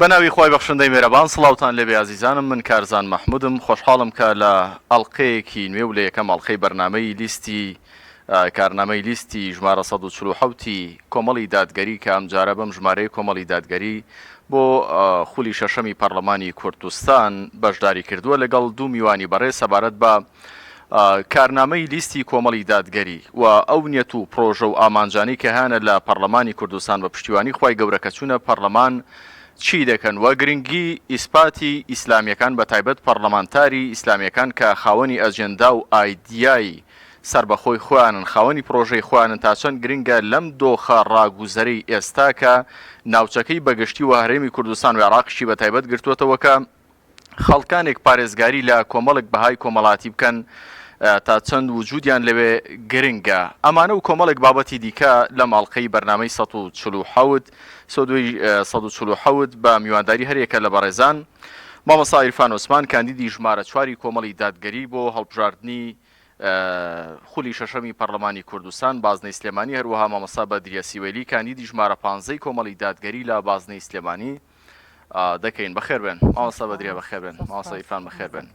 بەناوی خۆی بەخشندەی مێرەبان سڵاوتان لەبێ عزیزانم من کارزان مەحمودم خۆشحاڵم کە لە ئەڵلقەیەکی نوێ و لە یەکەم ئەڵلقەی بەرنامەی لیستی کارنامەی لیستی ژمارە 1940 کۆمەڵی دادگەری کە ئەمجارە بەم ژمارەی کۆمەڵی دادگەری بۆ خولی شەشەمی پەرلەمانی کوردستان بەشداری کردووە لەگەڵ دوو میوانی بەڕێ سەبارەت بە کارنامەی لیستی کۆمەڵی دادگەری و ئەو نیەت و پرۆژە و ئامانجانی کە هانە لە پەرلەمانی کوردستان بە پشتیوانی خی گەورە کە چوونە پەرلەمان چی دەکەن و گرنگی ئیسپاتی ئیسلامیەکان بە تایبەت پەرلەمانتاری ئیسلامیەکان کە خاوەنی ئەجێندا و ئایدیایی سربەخۆی خۆیانن خاوەنی پرۆژەی خۆیانن تا چەند گرنگە لەم دۆخە ڕاگوزەری ئێستا کە ناوچەکەی بەگشتی و هەرێمی کوردستان و عێراقیشی بە تایبەت گرتووەتەوە کە خەڵکانێک پارێزگاری لە کۆمەڵێک بەهای کۆمەڵاتی بکەن تا چەند وجودیان لەوێ گرنگە ئەمانە و کۆمەڵێک بابەتی دیکە لە ماڵقەی بەرنامەی 1940 بە میوانداری هەرێکە لە بەڕێزان مامۆستا عیرفان عوسمان کاندیدی ژمارە 4 کۆمەڵی دادگەری بۆ هەڵبژاردننی خولی شەشەمی پەرلەمانی کوردستان بازنەی سلێمانی هەروەها مامۆستا بەدریە سیوەیلی کاندیدی ژمارە 15 کۆمەڵی دادگەری لە بازنەی سلێمانی دەکەین بەخێربێن مامۆستا بەدریە بەخێربێن مامۆستا عیرفان بەخێربێن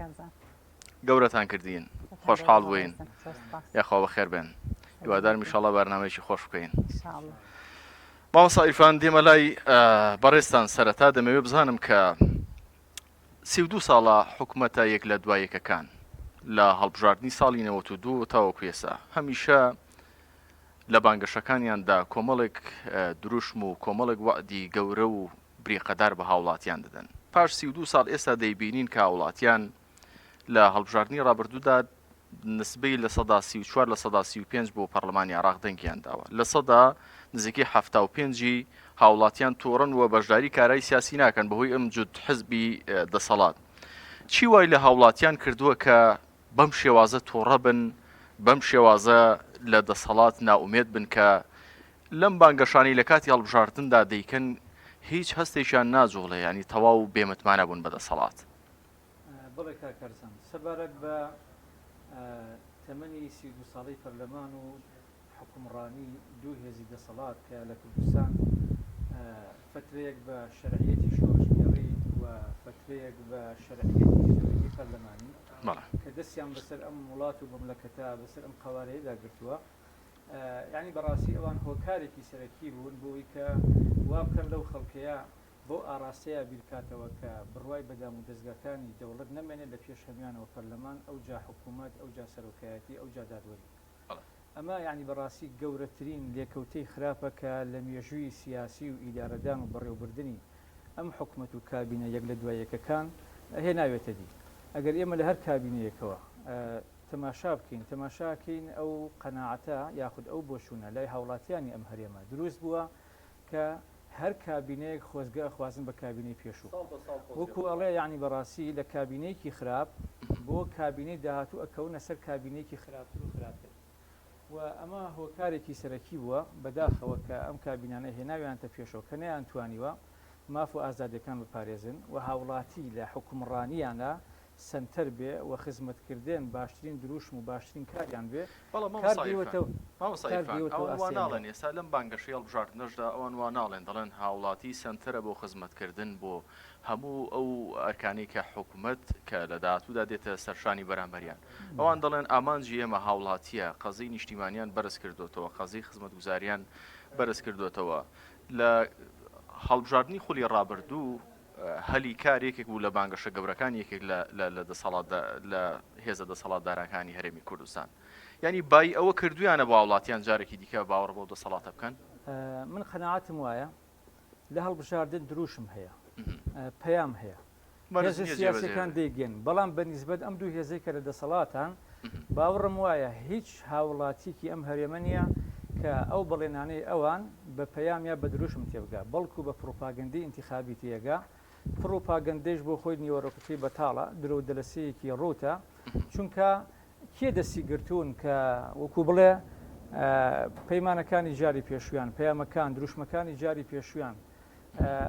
گەورەتان کردین خۆشحاڵ بووین یاخوا بەخێربێن هیوادارم ئینشاڵڵا بەرنامەیەکی خۆش بکەین مامۆستا عیرفان دێمە لای بەڕێستان سەرەتا دەمەوێت بزانم کە 32 ساڵە حکوومەتە یەک لە دوایەکەکان لە هەڵبژاردننی ساڵی 92 تاوەکو ئێستا هەمیشە لە بانگەشەکانیاندا کۆمەڵێک دروشم و کۆمەڵێک وعدی گەورە و بریقەدار بە هاوڵاتیان دەدەن پاش 32 ساڵ ئێستا دەیبینین کە هاوڵاتیان لە هەڵبژاردننی ڕابردوودا نسبەی لە 34 لە 35 بۆ پەرلەمانی عێراق دەنگیان داوە لە سەدا نزیکی 75 هاوڵاتیان تۆڕن و بەشداری کارای سیاسی ناکەن بەهۆی ئەم جوت حزبی دەسەڵات چی وای لە هاوڵاتیان کردووە کە بەم شێوازە تۆڕە بن بەم شێوازە لە دەسەڵات ناومێت بن کە لەم بانگەشانی لە کاتی هەڵبژاردندا دەیکەن هیچ هەستێکیان ناجوڵێ ینی تەواو بێمتمانە بوون بە دەسەڵات بڵێ کاکەرزان سەبارەت بە تەمەنی 32 ساڵەی پەرلەمان و حکومڕانی دوو هێزی دەسەڵات کە لە کوردستان فترەیەک بە شەرعیەتی شۆڕژگەڕی و فترەیەک بە شەرعیەتی زۆرینی پەرلەمانی کە دەستیان بەسەر ئەم وڵات و مەملەکەتە بەسەر ئەم قەوارەیەدا گرتووە یعنی بەڕاستی ئەوان هۆکارێکی سەرەکی بوون بۆی کە وا بکەن لەو خەڵکەیە بۆ ئاراستەیە بیرکاتەوە کە بڕوای بەدام و دەستگاکانی دەوڵەت نەمێنێت لە پێش هەمیانەوە پەرلەمان ئەو جا حکوومەت ئەو جا سەرۆکایەتی ئەو جا دادوەری ئەمە یعنی بەڕاستی گەورەترین لێکەوتەی خراپە کە لە مێژووی سیاسی و ئیدارەدان و بەڕێوەبردننی ئەم حکوومەت و کابینە یەک لە دوایەکەکان هێناوێتە دی ئەگەر ئێمە لە هەر کابینەیەکەوە تەماشا بکەین تەماشاکەین ئەو قەناعەتە یاخود ئەو بۆشونە لای هاوڵاتیانی ئەم هەرێمە دروست بووە کە هەر کابینەیەک خۆزگە خوازن بە کابینەی پێشوو وەکو ئەڵێ یعنی بەڕاستی لە کابینەیەکی خراپ بۆ کابینەی داهاتوو ئەکەونە سەر کابینەیەکی خراپتر و خراپتر و ئەمە هۆکارێکی سەرەکی بووە بەداخەوە کە ئەم کابینانە هێناویانتە پێشەوە کە نەیانتوانیوە ماف و ئازادەکان بپارێزن و هاوڵاتی لە حکومڕانیانە سنتەر بێ و خزمەتکردن باشترین دروشم و باشترین کاریان بێ ناڵێن ئێستا لەم بانگەشەی هەڵبژاردنەشدا ئەوان وا ناڵێن دەڵێن هاوڵاتی سنتەرە بۆ خزمەتکردن بۆ هەموو ئەو ئەرکانی کە حکوومەت کە لە داهاتوودا دێتە سەرشانی بەرامبەریان ئەوان دەڵێن ئامانجی ئێمە هاوڵاتیە قەزەی نیشتیمانیان بەرز کردوتەوە قەزەی خزمەتگوزاریان بەرز کردوتەوە لە هەڵبژاردننی خولی ڕابردوو هەلی کارێکێک بوو لە بانگەشە گەورەکان یەکێک لە هێزە دەسەڵاتدارەکانی هەرێمی کوردستان ینی بای ئەوە کردویانە بە وڵاتیان جارێکی دیکە باوەڕ بۆ دەسەڵاتە بکەن من قەناعەتم وایە لە هەڵبژاردن دروشم هەیە پەیام هەیە هێزە سیاسەکان دەیگەن بەڵام بە نیسبەت ئەم دوو هێزەی کە لە دەسەڵاتان باوەڕم وایە هیچ هاوڵاتیکی ئەم هەرێمە نیە کە ئەو بەڵێنانەی ئەوان بە پەیام یا بە دروشم تێبگا بەڵکو بە پرۆپاگەندەی ئینتیخابی تێگا پرۆپاگەندەش بۆ خۆی نیوەڕۆکتی بەتاڵە درۆ دەلەسەیەکی ڕوتە چونکە کێ دەستی گرتوون کە وەکو بڵێ پەیمانەکانی جاری پێشویان پەیامەکان دروشمەکانی جاری پێشویان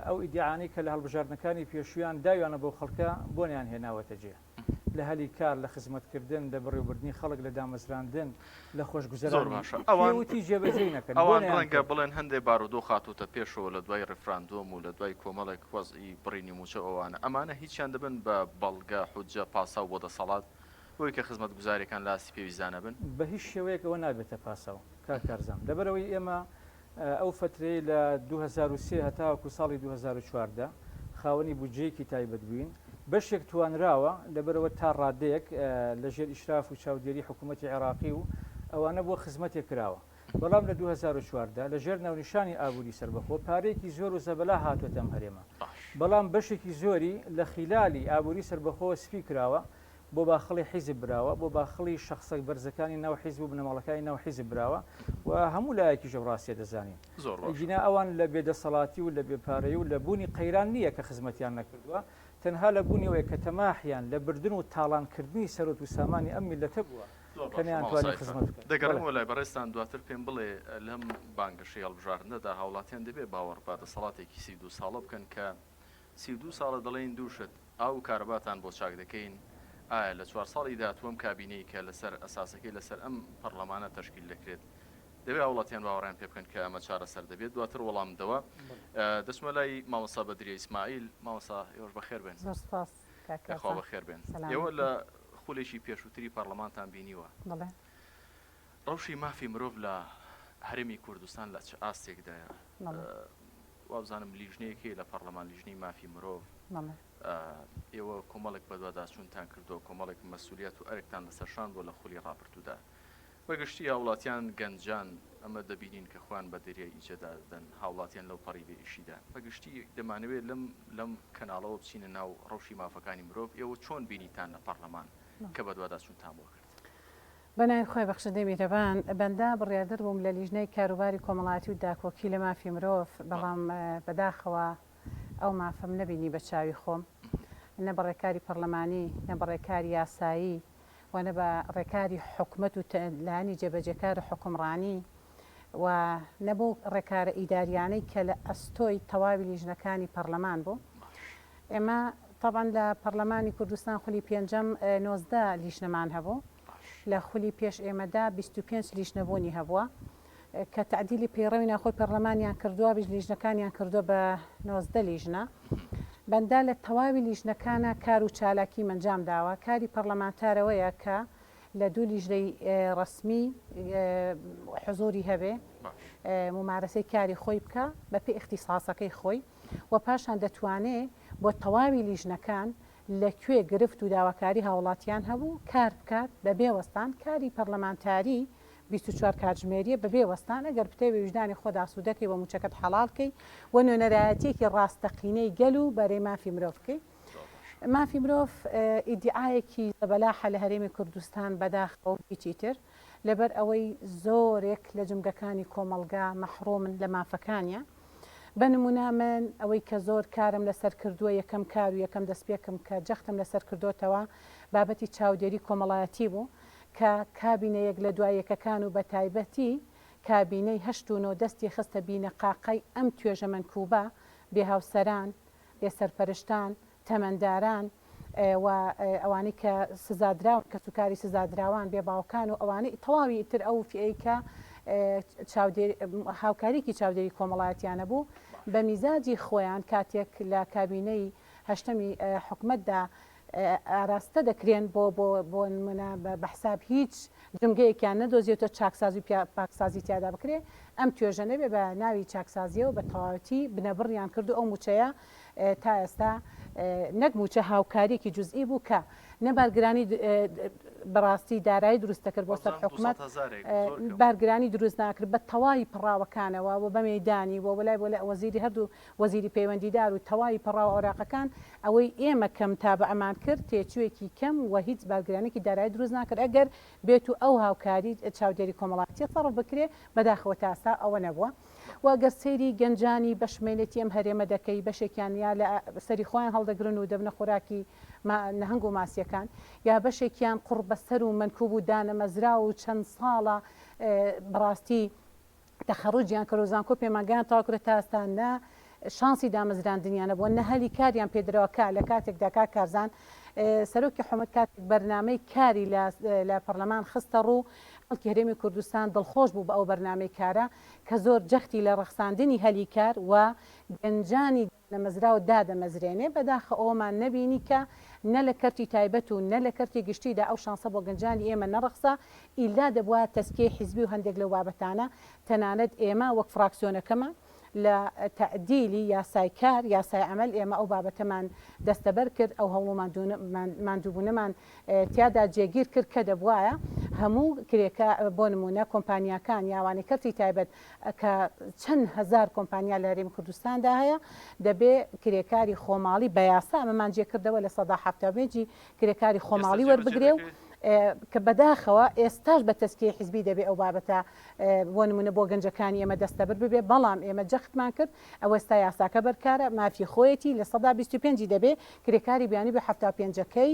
ئەو ئیدعانی کە لە هەڵبژاردنەکانی پێشویان داویانە بۆ خەڵکە بۆنیان هێناوەتە جێ لە هەلی کار لە خزمەتکردن لە بڕێوەبردننی خەڵک لە دامەزراندن لە زۆر خۆشگوزەرانی باشە ئەوانوتی جێبەجێ نەکەن ئەوان ڕەنگە بڵێن هەندێک بارودۆ خاتوتە پێشەوە لە دوای ڕفراندۆم و لە دوای کۆمەڵێک وەزئی بڕینی موچە ئەوانە ئەمانە هیچیان دەبن بە بەڵگە حوجە پاسا و بۆ دەسەڵات بۆی کە خزمەت گوزاریەکان لاسی پێویستانە بن بە هیچ شێوەیەکەوە نابێتە پاسەوە کارکارزان لەبەرەوەی ئێمە ئەو فترەی لە 2023 هەتاوەکو ساڵی 2014 خاوەنی بودجەیەکی تایبەت بووین بەشێک توانراوە لەبەرەوە تا ڕادەیەک لەژێر ئیشراف و چاودێری حکوومەتی عێراقی و ئەوانە بۆ خزمەتێک کراوە بەڵام لە 2014 لەژێر ناونیشانی ئابووری سربەخۆ پارێکی زۆر و زەبەلا هاتوۆتە ئەم هەرێمە بەڵام بەشێکی زۆری لە خیلالی ئابووری سربەخۆ سپی کراوە بۆ باخەڵی حیزب براوە بۆ باخەڵی شخصەک بەرزەکانی ناو حیزب و بنەماڵەکانی ناو حیزب براوە و هەموو لایەکی ژەوڕاستیە دەزانین جینا ئەوان لە بێدەسەڵاتی و لە بێپارەی و لە بوونی قەیران نییە کە خزمەتیان نەکردووە تەنها لە بوونیەوەی کە تەماحیان لە بردن و تاڵانکردنی سەرۆت و سامانی ئەم میلەتە بووە کەنیانتوانی خزمەت بکەن دەگەڕێمەوە لای بەڕێستان دواتر پێم بڵێ لەم بانگەشەی هەڵبژاردنەدا هاوڵاتیان دەبێت باوەڕ بە دەسەڵاتێکی 32 ساڵە بکەن کە 32 ساڵە دەڵێن دووشت ئاو کارەباتان بۆ چاک دەکەین ئایا لە 4 ساڵی داهاتووەم کابینەی کە لەسەر ئەساسەکەی لەسەر ئەم پەرلەمانە تەشکیل دەکرێت دەبێت هاوڵاتیان باوەڕیان پێ بکەن کە ئەمە چارەسەر دەبێت دواتر وەڵامدەوە دەچمە لای مامۆستا بەدریە ئیسماعیل مامۆستا ئێوەش بەخێر بێن خوا بەخێر بێن ئێوە لە خولێکی پێشووتری پەرلەمانتان بینیوە ڕەوشی مافی مرۆڤ لە هەرێمی کوردستان لە چ ئاستێکدایە وابزانم لیژنەیەکی لە پەرلەمان لیژنەی مافی مرۆڤ ئێوە کۆمەڵێک بەدواداچوونتان کردو کۆمەڵێک مەسئولیت و ئەرێکتان لەسەرشان بۆ لە خولی ڕابردوودا بەگشتی هاوڵاتیان گەنجان ئەمە دەبینین کە خوان بە دەریای ئیجەدا دەن هاوڵاتیان لەو پەڕی بێ ئیشیدا بەگشتی دەمانەوێت لەم کەناڵەوە بچینە ناو ڕەوشی مافەکانی مرۆڤ ئێوە چۆن بینیتان لە پەرلەمان کە بەدواداچوونتان بۆ کرد بەنای خۆی بەخشەدەی میرەبان بەندا بڕیادر بووم لە لیژنەی کاروباری کۆمەڵاتی و داکۆکی لە مافی مرۆڤ بەڵام بەداخەوە ئەو مافەم نەبینی بە چاوی خۆم نە بە ڕێکاری پەرلەمانی نە بە ڕێکاری یاسایی و نە بە ڕێکاری حکومەت و لانی جێبەجێکار حکومڕانی و نەبوو ڕێکارە ئیداریانەی کە لە ئەستۆی تەواوی لیژنەکانی پەرلەمان بوو ئێمە طبعا لە پەرلەمانی کوردستان خولی پێنجەم 19 لیژنەمان هەبوو لە خولی پێش ئێمەدا 25 لیژنەبوونی هەبووە کە تعدیلی پەیڕەوی ناخۆی پەرلەمانیان کردووە بیش لیژنەکانیان کردووە بە 19 لیژنە بەندا لە تەواوی لیژنەکانە کار و چالاکی منجام داوە کاری پەرلەمانتارەوەیە کە لە دوو لیژنەی ڕسمی حزوری هەبێ ممارەسەی کاری خۆی بکە بەپێی اختصاسەکەی خۆی و پاشان دەتوانێت بۆ تەواوی لیژنەکان لەکوێ گرفت و داواکاری هاوڵاتیان هەبوو کار بکات بە بێوەستان کاری پەرلەمانتاری 24 کاتژمێریە بە بێوەستان ئەگەر پتەی وجدانی خۆدا سوودەکەی و موچەکەت حەڵالکەی و نوێنەرایەتێکی ڕاستەقینەی گەل و بەرەی مافی مرۆڤکەی مافی مرۆڤ ئیدعایەکی زەبەلاحە لە هەرێمی کوردستان بەداخەوە هیچی تر لەبەر ئەوەی زۆرێک لە جمگەکانی کۆمەڵگا مەحڕومن لە مافەکانیە بەنمونا من ئەوەی کە زۆر کارم لەسەر کردووە یەکەم کار و یەکەم دەستپێکم کە جەختم لەسەر کردوتەوە بابەتی چاودێری کۆمەڵایەتی بوو کە کابینەیەک لە دوایەکەکان و بە تایبەتی کابینەی 89 دەستی خستە بینە قاقەی ئەم توێژە منکوبە بێهاوسەران بێسەرپەرشتان تەمەنداران و ئەوانەی کە سزادراون کە سوکاری سزادراوان بێ باوکان و ئەوانەی تەواوی تر ئەو فئەیکە هاوکاریکی چاودێری کۆمەڵایەتیانە بوو بە میزاجی خۆیان کاتێک لە کابینەی هەشتەمی حکومەتدا ئاراستە دەکرێن بۆ نمونە بە حساب هیچ جمگەیەکیان نەدۆزیێتە چاکسازی پاکسازی تیادا بکرێ ئەم توێژە نەبێ بە ناوی چاکسازیەوە بە تەواوەتی بنەبڕیان کرد و ئەو موچەیە تا ئێستا نەک موچە هاوکاریەکی جزئی بوو کە نەبارگرانی بەڕاستی دارایی دروستەکرد بۆ سەر حکومەت بارگرانی دروست ناکرد بە تەواوی پڕاوەکانەوە و بە مەیدانی بۆ بەلای بۆ لە وەزیری هەردوو وەزیری پەیوەندیدار و تەواوی پڕاو ئۆراقەکان ئەوەی ئێمە کەم تا بە ئەمان کرد تێچوێکی کەم و هیچ بارگرانێکی دارایی دروست ناکرد ئەگەر بێت و ئەو هاوکاری چاودێری کۆمەڵاتی سەرف بکرێ بەداخەوە تاسا ئەوە نەبووە واگەر سەیری گەنجانی بەشمێنێتی ئەم هەرێمە دەکەی بەشێکیان یا لە سەری خۆیان هەڵدەگرن و دەبنە خۆراکی نەهنگ و ماسیەکان یا بەشێکیان قوڕ بەسەر و منکوب و دانەمەزرا و چەند ساڵە بڕاستی تەخەڕوجیان کە ڕۆزانکۆ پەیمانگەیان تاواکرێت تا ئێستا شانسی دامەزراندنیانە بووە نەهەلی کاریان پێدرەوەکە لە کاتێکدا کا کارزان سەرۆکی حکوومەت کاتێک بەرنامەی کاری لە پەرلەمان خستە ڕوو خەڵکی هەرێمی کوردستان دڵخۆش بوو بە ئەو بەرنامەی کارە کە زۆر جەختی لە ڕەخساندنی هەلی کار و گەنجانی دامەزراوە دادەمەزرێنێ بەداخە ئەومان نەبینی کە نە لە کەرتی تایبەت و نە لە کەرتی گشتیدا ئەو شانسە بۆ گەنجانی ئێمە نەڕەخسا ئیلا دەبووە تەسکیی حیزبی و هەندێک لەو بابەتانە تەنانەت ئێمە وەک فراکسیۆنەکەمە لە تەعدیلی یاسای کار یاسای عمل ئێمە ئەو بابەتەمان دەستەبەر کرد ئەو هەوڵ ماندووبوونەمان تیادا جێگیر کرد کە دەبواە هەموو کرێکە بۆ نمونە کۆمپانیاکان یاوانی کەرتی تایبەت کە چەند هزار کۆمپانیا لە هەرێمی کوردستاندا هەیە دەبێ کرێکاری خۆماڵی بە یاسا ئەمەمان جێکردەوە لە سەدا هەفتەمێجی کرێکاری خۆماڵی وەربگرێ و کە بەداخەوە ئێستاش بە تەسکیی حیزبی دەبێ ئەو بابەتە بۆ نمونە بۆ گەنجەکانی ئێمە دەستەبر ببێ بەڵام ئێمە جەختمان کرد ئەوە ئێستا یاساکە بەرکارە مافی خۆیەتی لە سەدا 25 دەبێ کرێکاری بیانی بە 75ەکەی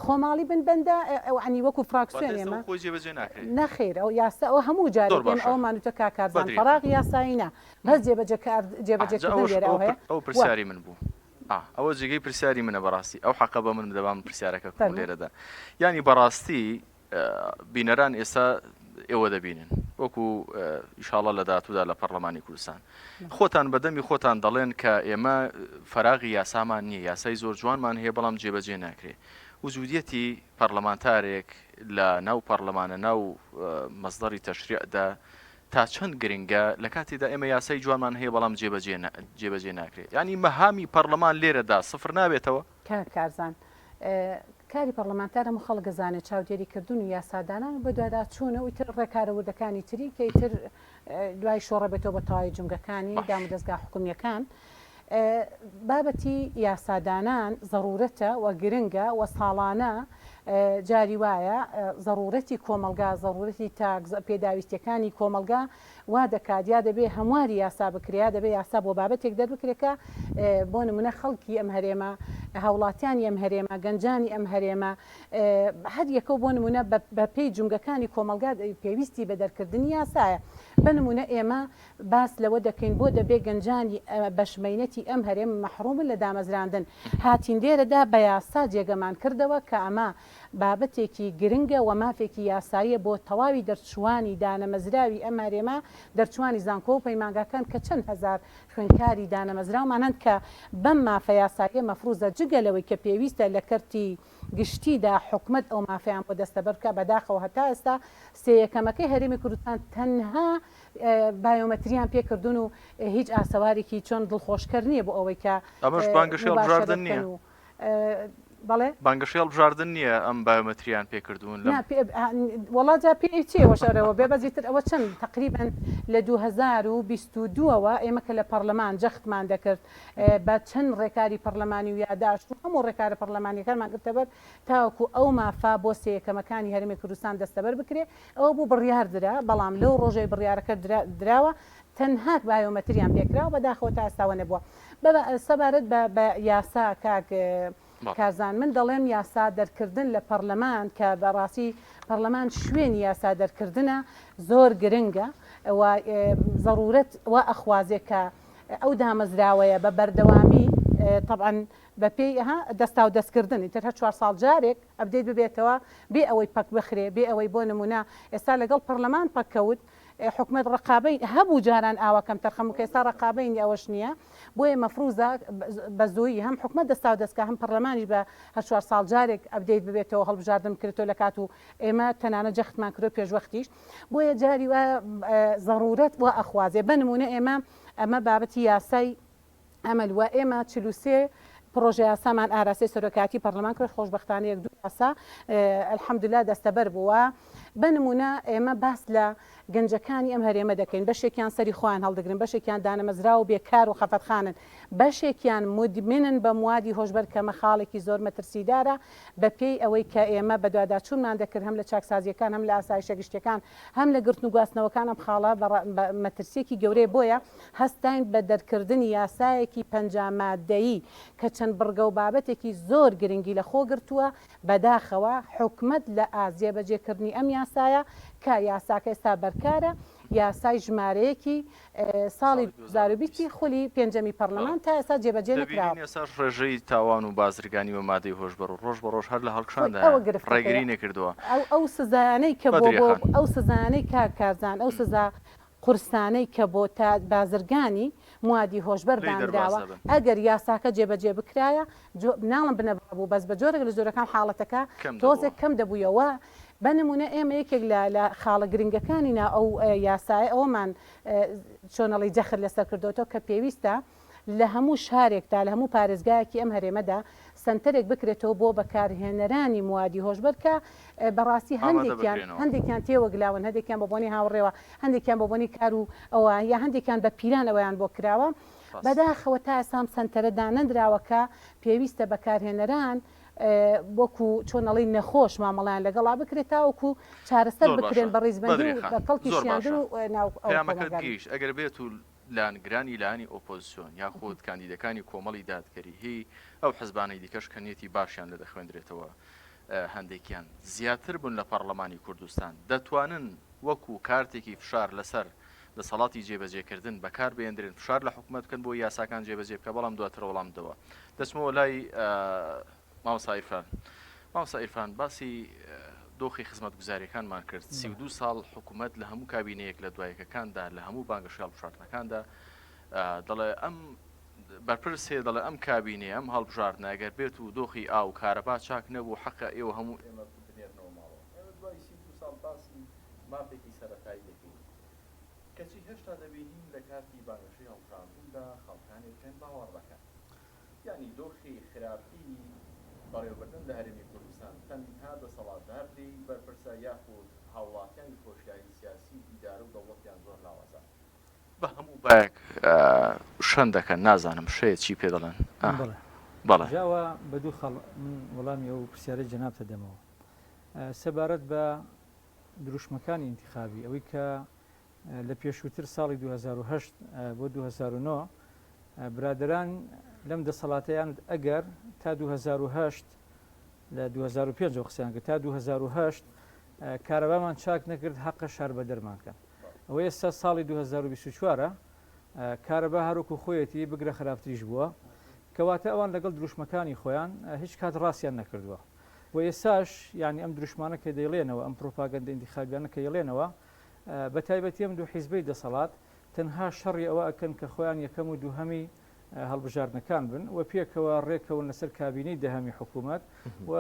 خۆماڵی بنبەندە ئەوعنی وەکو فراکسیۆن ئێمە نەخێر ئەو یاسا ئەو هەموو جارێک ئەومانوتە کاکارزان فەراغ یاساییە بەس جێبەجێکردن لێرە ئەو هەیە ئەو پرسیاری من بوو. ئەوە جێگەی پرسیاری منە بەڕاستی ئەو حەقە بە من دەبام پرسیارەکە لێرەدا ینی بەڕاستی بینەران ئێستا ئێوە دەبینن وەکو ئیشاڵە لە داهاتوودا لە پەرلەمانی کوردستان خۆتان بەدەمی خۆتان دەڵێن کە ئێمە فەراغی یاسامان نییە یاسای زۆر جوانمان هەیە بەڵام جێبەجێ ناکرێ وجودیەتی پەرلەمانتارێک لە ناو پەرلەمانە ناو مەزدەری تەشریعدا تا چەند گرنگە لە کاتێدا ئێمە یاسای جوانمان هەیە بەڵام جێبەجێ ناکرێت ینی مەهامی پەرلەمان لێرەدا سفر نابێتەوە کارزان کاری پەرلەمانتارە و خەڵک گەزانێت چاودێریکردن و یاسادانان بە دووادا چوونە و ئیتر ڕێکارەوردەکانی تری کە ئیتر دوای شۆڕە بێتەوە بە تەواوی جونگەکانی دام و دەستگا حکومیەکان بابەتی یاسادانان ضرورەتە و گرنگە و ساڵانە جاری وایە ضرورەتی کۆمەلگا ضرورەتی پێداویستیەکانی کۆمەلگا وا دەکات یا دەبێ هەمواری یاسا بکریا دەبێ یاسا بۆ بابەتێک دەربکرێکە بۆ نمونە خەڵکی ئەم هەرێمە هاوڵاتیانی ئەم هەرێمە گەنجانی ئەم هەرێمە هەر یەکە بۆ نمونە بە پێی جونگەکانی کۆمەلگا پێویستی بە دەرکردنی یاسایە بە نمونە ئێمە باس لەوە دەکەین بۆ دەبێ گەنجانی بەشمەینەتی ئەم هەرێم مەحرومن لە دامەزراندن هاتین لێرەدا بە یاسا جێگەمان کردەوە کە ئەمە بابەتێکی گرنگە و مافێکی یاساییە بۆ تەواوی دەرچوانی دانەمەزراوی ئەم هەرێمە دەرچوانی زانکۆ و پەیمانگاکان کە چەند هزار خوێندکاری دانەمەزراومانند کە بەم مافە یاساییە مەفروزە جگەلەوەی کە پێویستە لە کەرتی گشتیدا حکومت ئەو مافیان بۆ دەستەبەرکە بەداخەوە هەتا ئێستا سێیەکەمەکەی هەرێمی کوردستان تەنها بایۆمەتریان پێکردون و هیچ ئاسەوارێکی چۆن دڵخۆشکەر نییە بۆ ئەوەی کە ئەمەش بانگەشی هەڵبژاردن نییە بەڵێ بانگەشی هەڵبژاردن نییە ئەم بایۆمەتریان پێکردوون وڵاجا پێ چێوەشەرەوە بێبەزیتر ئەوە چەند تقریبان لە 2022ەوە ئێمە کە لە پەرلەمان جەختمان دەکرد بە چەند ڕێکاری پەرلەمانی و یاداشت و هەموو ڕێکارە پەرلەمانیەکانمان گرتەبەر تاوەکو ئەو مافا بۆ سێیەکەمەکانی هەرێمی کوردستان دەستەبەر بکرێ ئەوە بوو بڕیاردرا بەڵام لەو ڕۆژەی بڕیارەکە دراوە تەنها بایۆمەتریان پێکراوە بەداخەوە تا ئێستاوە نەبووە سەبارەت بە یاسا کاک کارزان من دەڵێم یاسا دەرکردن لە پەرلەمان کە بەڕاستی پەرلەمان شوێنی یاسا دەرکردنە زۆر گرنگە ضرورەت و ئەخوازێک کە ئەو دامەزراوەیە بە بەردەوامی طبعا بە پێی دەستا و دەستکردنی تر هە 4 ساڵ جارێک ئەبدەیت ببێتەوە بێ ئەوەی پەک بخرێ بێ ئەوەی بۆ نمونە ئێستا لەگەڵ پەرلەمان پەککەوت حکومت ڕقابەی هەبوو جاران ئاواکەم تەرخەم کە ئێستا ڕقابەی ئەوەش نییە بۆیە مەفروزە بە زۆیی هەم حکومت دەستا و دەستکە هەم پەرلەمانی بە هە 4 ساڵ جارێک ئەبدەیت ببێتەوە هەڵبژاردن کردێتەوە لە کات و ئێمە تەنانە جەختمان کردو پێشوەختیش بۆیە جاری وە ضرورەت و ئەخوازێ بنمونە ئەمە بابەتی یاسای ئەمەل وە ئێمە 43 پرۆژه یاسامان ئاراسی سەرۆکاتی پەرلەمان کرد خۆشبەختانە 1-2 یاسا الحەمدوللا دەستەبەر بووە بنمونە ئێمە باس لە گەنجەکانی ئەم هەرێمە دەکەین بەشێکیان سەری خۆیان هەڵدەگرن بەشێکیان دانەمەزرا و بێکار و خەفەتخانن بەشێکیان مدمنن بە موادی هۆشبەر کە مەخاڵێکی زۆر مەترسیدارە بە پێی ئەوەی کە ئێمە بە دوواداچوونمان دەکرد هەم لە چاکسازیەکان هەم لە ئاسایشە گشتەکان هەم لە گرتن و گواستنەوەکان ئەم خاڵە مەترسیەکی گەورەی بۆیە هەستین بە دەرکردنی یاسایەکی پەنجامادەیی کە چەند بڕگە و بابەتێکی زۆر گرنگی لە خۆ گرتووە بەداخەوە حکومت لە ئازیێ بەجێکردنی ئەم یاسایە کە یاساکە ئێستا بەرکارە یاسای ژمارەیەکی ساڵی 2020 خولی پێنجەمی پەرلەمان تا ئێستا جێبەجێ نکراوە. ئێستا ڕێژەی تاوان و بازرگانی و مادەی هۆشبەر و ڕۆژ بە ڕۆژ هەر لە هەڵکشاندا ڕێگری نەکردووە. ئەو سزایانەی کە بۆ ئەو سزایانەی کارزان ئەو سزا قورسانەی کە بۆ تا بازرگانی موادی هۆشبەر دانراوە ئەگەر یاساکە جێبەجێ بکرایە ناڵم بنەبا بوو بەس بە جۆرێک لە جۆرەکان حاڵەتەکە تۆزێک کەم دەبوویەوە. بەنمونە ئێمە یەکێک لە خاڵە گرنگەکانینا ئەو یاسایە ئەومان چۆنەڵی جەخر لەسەر کردوەوە کە پێویستە لە هەموو شارێکدا لە هەموو پارێزگایەکی ئەم هەرێمەدا سنتەرێک بکرێتەوە بۆ بەکارهێنەرانی موادی هۆشبەر کە بەڕاستی هەندێکیان تێوەگلاون هەندێکیان بە بۆنی هاوڕێوە هەندێکیان بە بۆنی کار و ئەوە یا هەندێکیان بە پیران ئەویان بۆ کراوە بەداخەوە تا ئێسام سنتەرەدا نەندراوەکە پێویستە بەکارهێنەران وەکو چۆنەڵی نەخۆش مامەڵیان لەگەڵا بکرێت تاوەکو چارەسەر بکرێن بە ڕیزبەندی و بە کەڵکی شیاندن و ناوپەیامەکەت ئەگەر بێت و لانگرانی لانی ئۆپۆزیسیۆن یاخود کاندیدەکانی کۆمەڵی دادگەری هی ئەو حزبانەی دیکەش کەنیەتی باشیان لە دەخوێندرێتەوە هەندێکیان زیاتر بوون لە پەرلەمانی کوردستان دەتوانن وەکو کارتێکی فشار لەسەر دەسەڵاتی جێبەجێکردن بەکار بێنرێن فشار لە حکوومەت بکەن بۆ یاساکان جێبەجێ بکە بەڵام دواتر وەڵام دەوە دەچمەوە لای مامۆستا ئیرفان باسی دۆخی خزمەت گوزاریەکانمان کرد 32 ساڵ حکوومەت لە هەموو کابینەیەک لە دوایەکەکاندا لە هەموو بانگەشی هەڵبژاردنەکاندا دەڵێ ئەم بەرپرسێ دەڵێ ئەم کابینێ ئەم هەڵبژاردنە ئەگەر بێت و دۆخی ئاو کارەبا چاک نەبوو حەقە ئێوە هەموو ئێمە بنێرنەوە ماڵەوە ئێمە دوای 32 ساڵ باسی مافێکی سەرەتایی دەکەین کەچی هێشتا دەبینین لە کاتی بانگەشی هەڵبژاردندا خەڵکانی بکەن باوەڕ بکەن یعنی دۆخی خراپی بەڕێوەبردن لە هەرێمی کوردستان تەنها دەسەڵاتداری بەرپرسە یاخود هاوڵاتیانی خۆشیاری سیاسی ئیدارە و دەوڵەتیان زۆر لاوازە بە هەموو باەک شەن دەکەن نازانم شەیە چی پێ دەڵێن بەڵێ جاوە بە دوو خەڵ وەڵامی ئەو پرسیارەی جەنابتە دەمەوە سەبارەت بە دروشمەکانی ئینتیخابی ئەوەی کە لە پێشووتر ساڵی 2008 بۆ 2009 برادران لەم دەسەڵاتیان ئەگەر تا 2008 لە 2005 قسەیان کرد تا 2008 کارەبامان چاک نەکرد حەقە شار بە دەرمانکەن ئەوە ئێستا ساڵی 2024 کارەبا هەروکو خۆیەتی بگرە خراپتریش بووە کەواتە ئەوان لەگەڵ دروشمەکانی خۆیان هیچ کات ڕاستیان نەکردووە و ئێساش یعنی ئەم دروشمانە کە دەیڵێنەوە ئەم پرۆپاگەندە ئینتیخابیانە کە یڵێنەوە بە تایبەتی ئەم دوو حیزبەی دەسەڵات تەنها شەڕی ئەوە ئەکەن کە خۆیان یەکەم و دووهەمی هەڵبژاردنەکان بن و پێکەوە ڕێکەوە لەسەر کابینەی دەهەمی حکوومەت و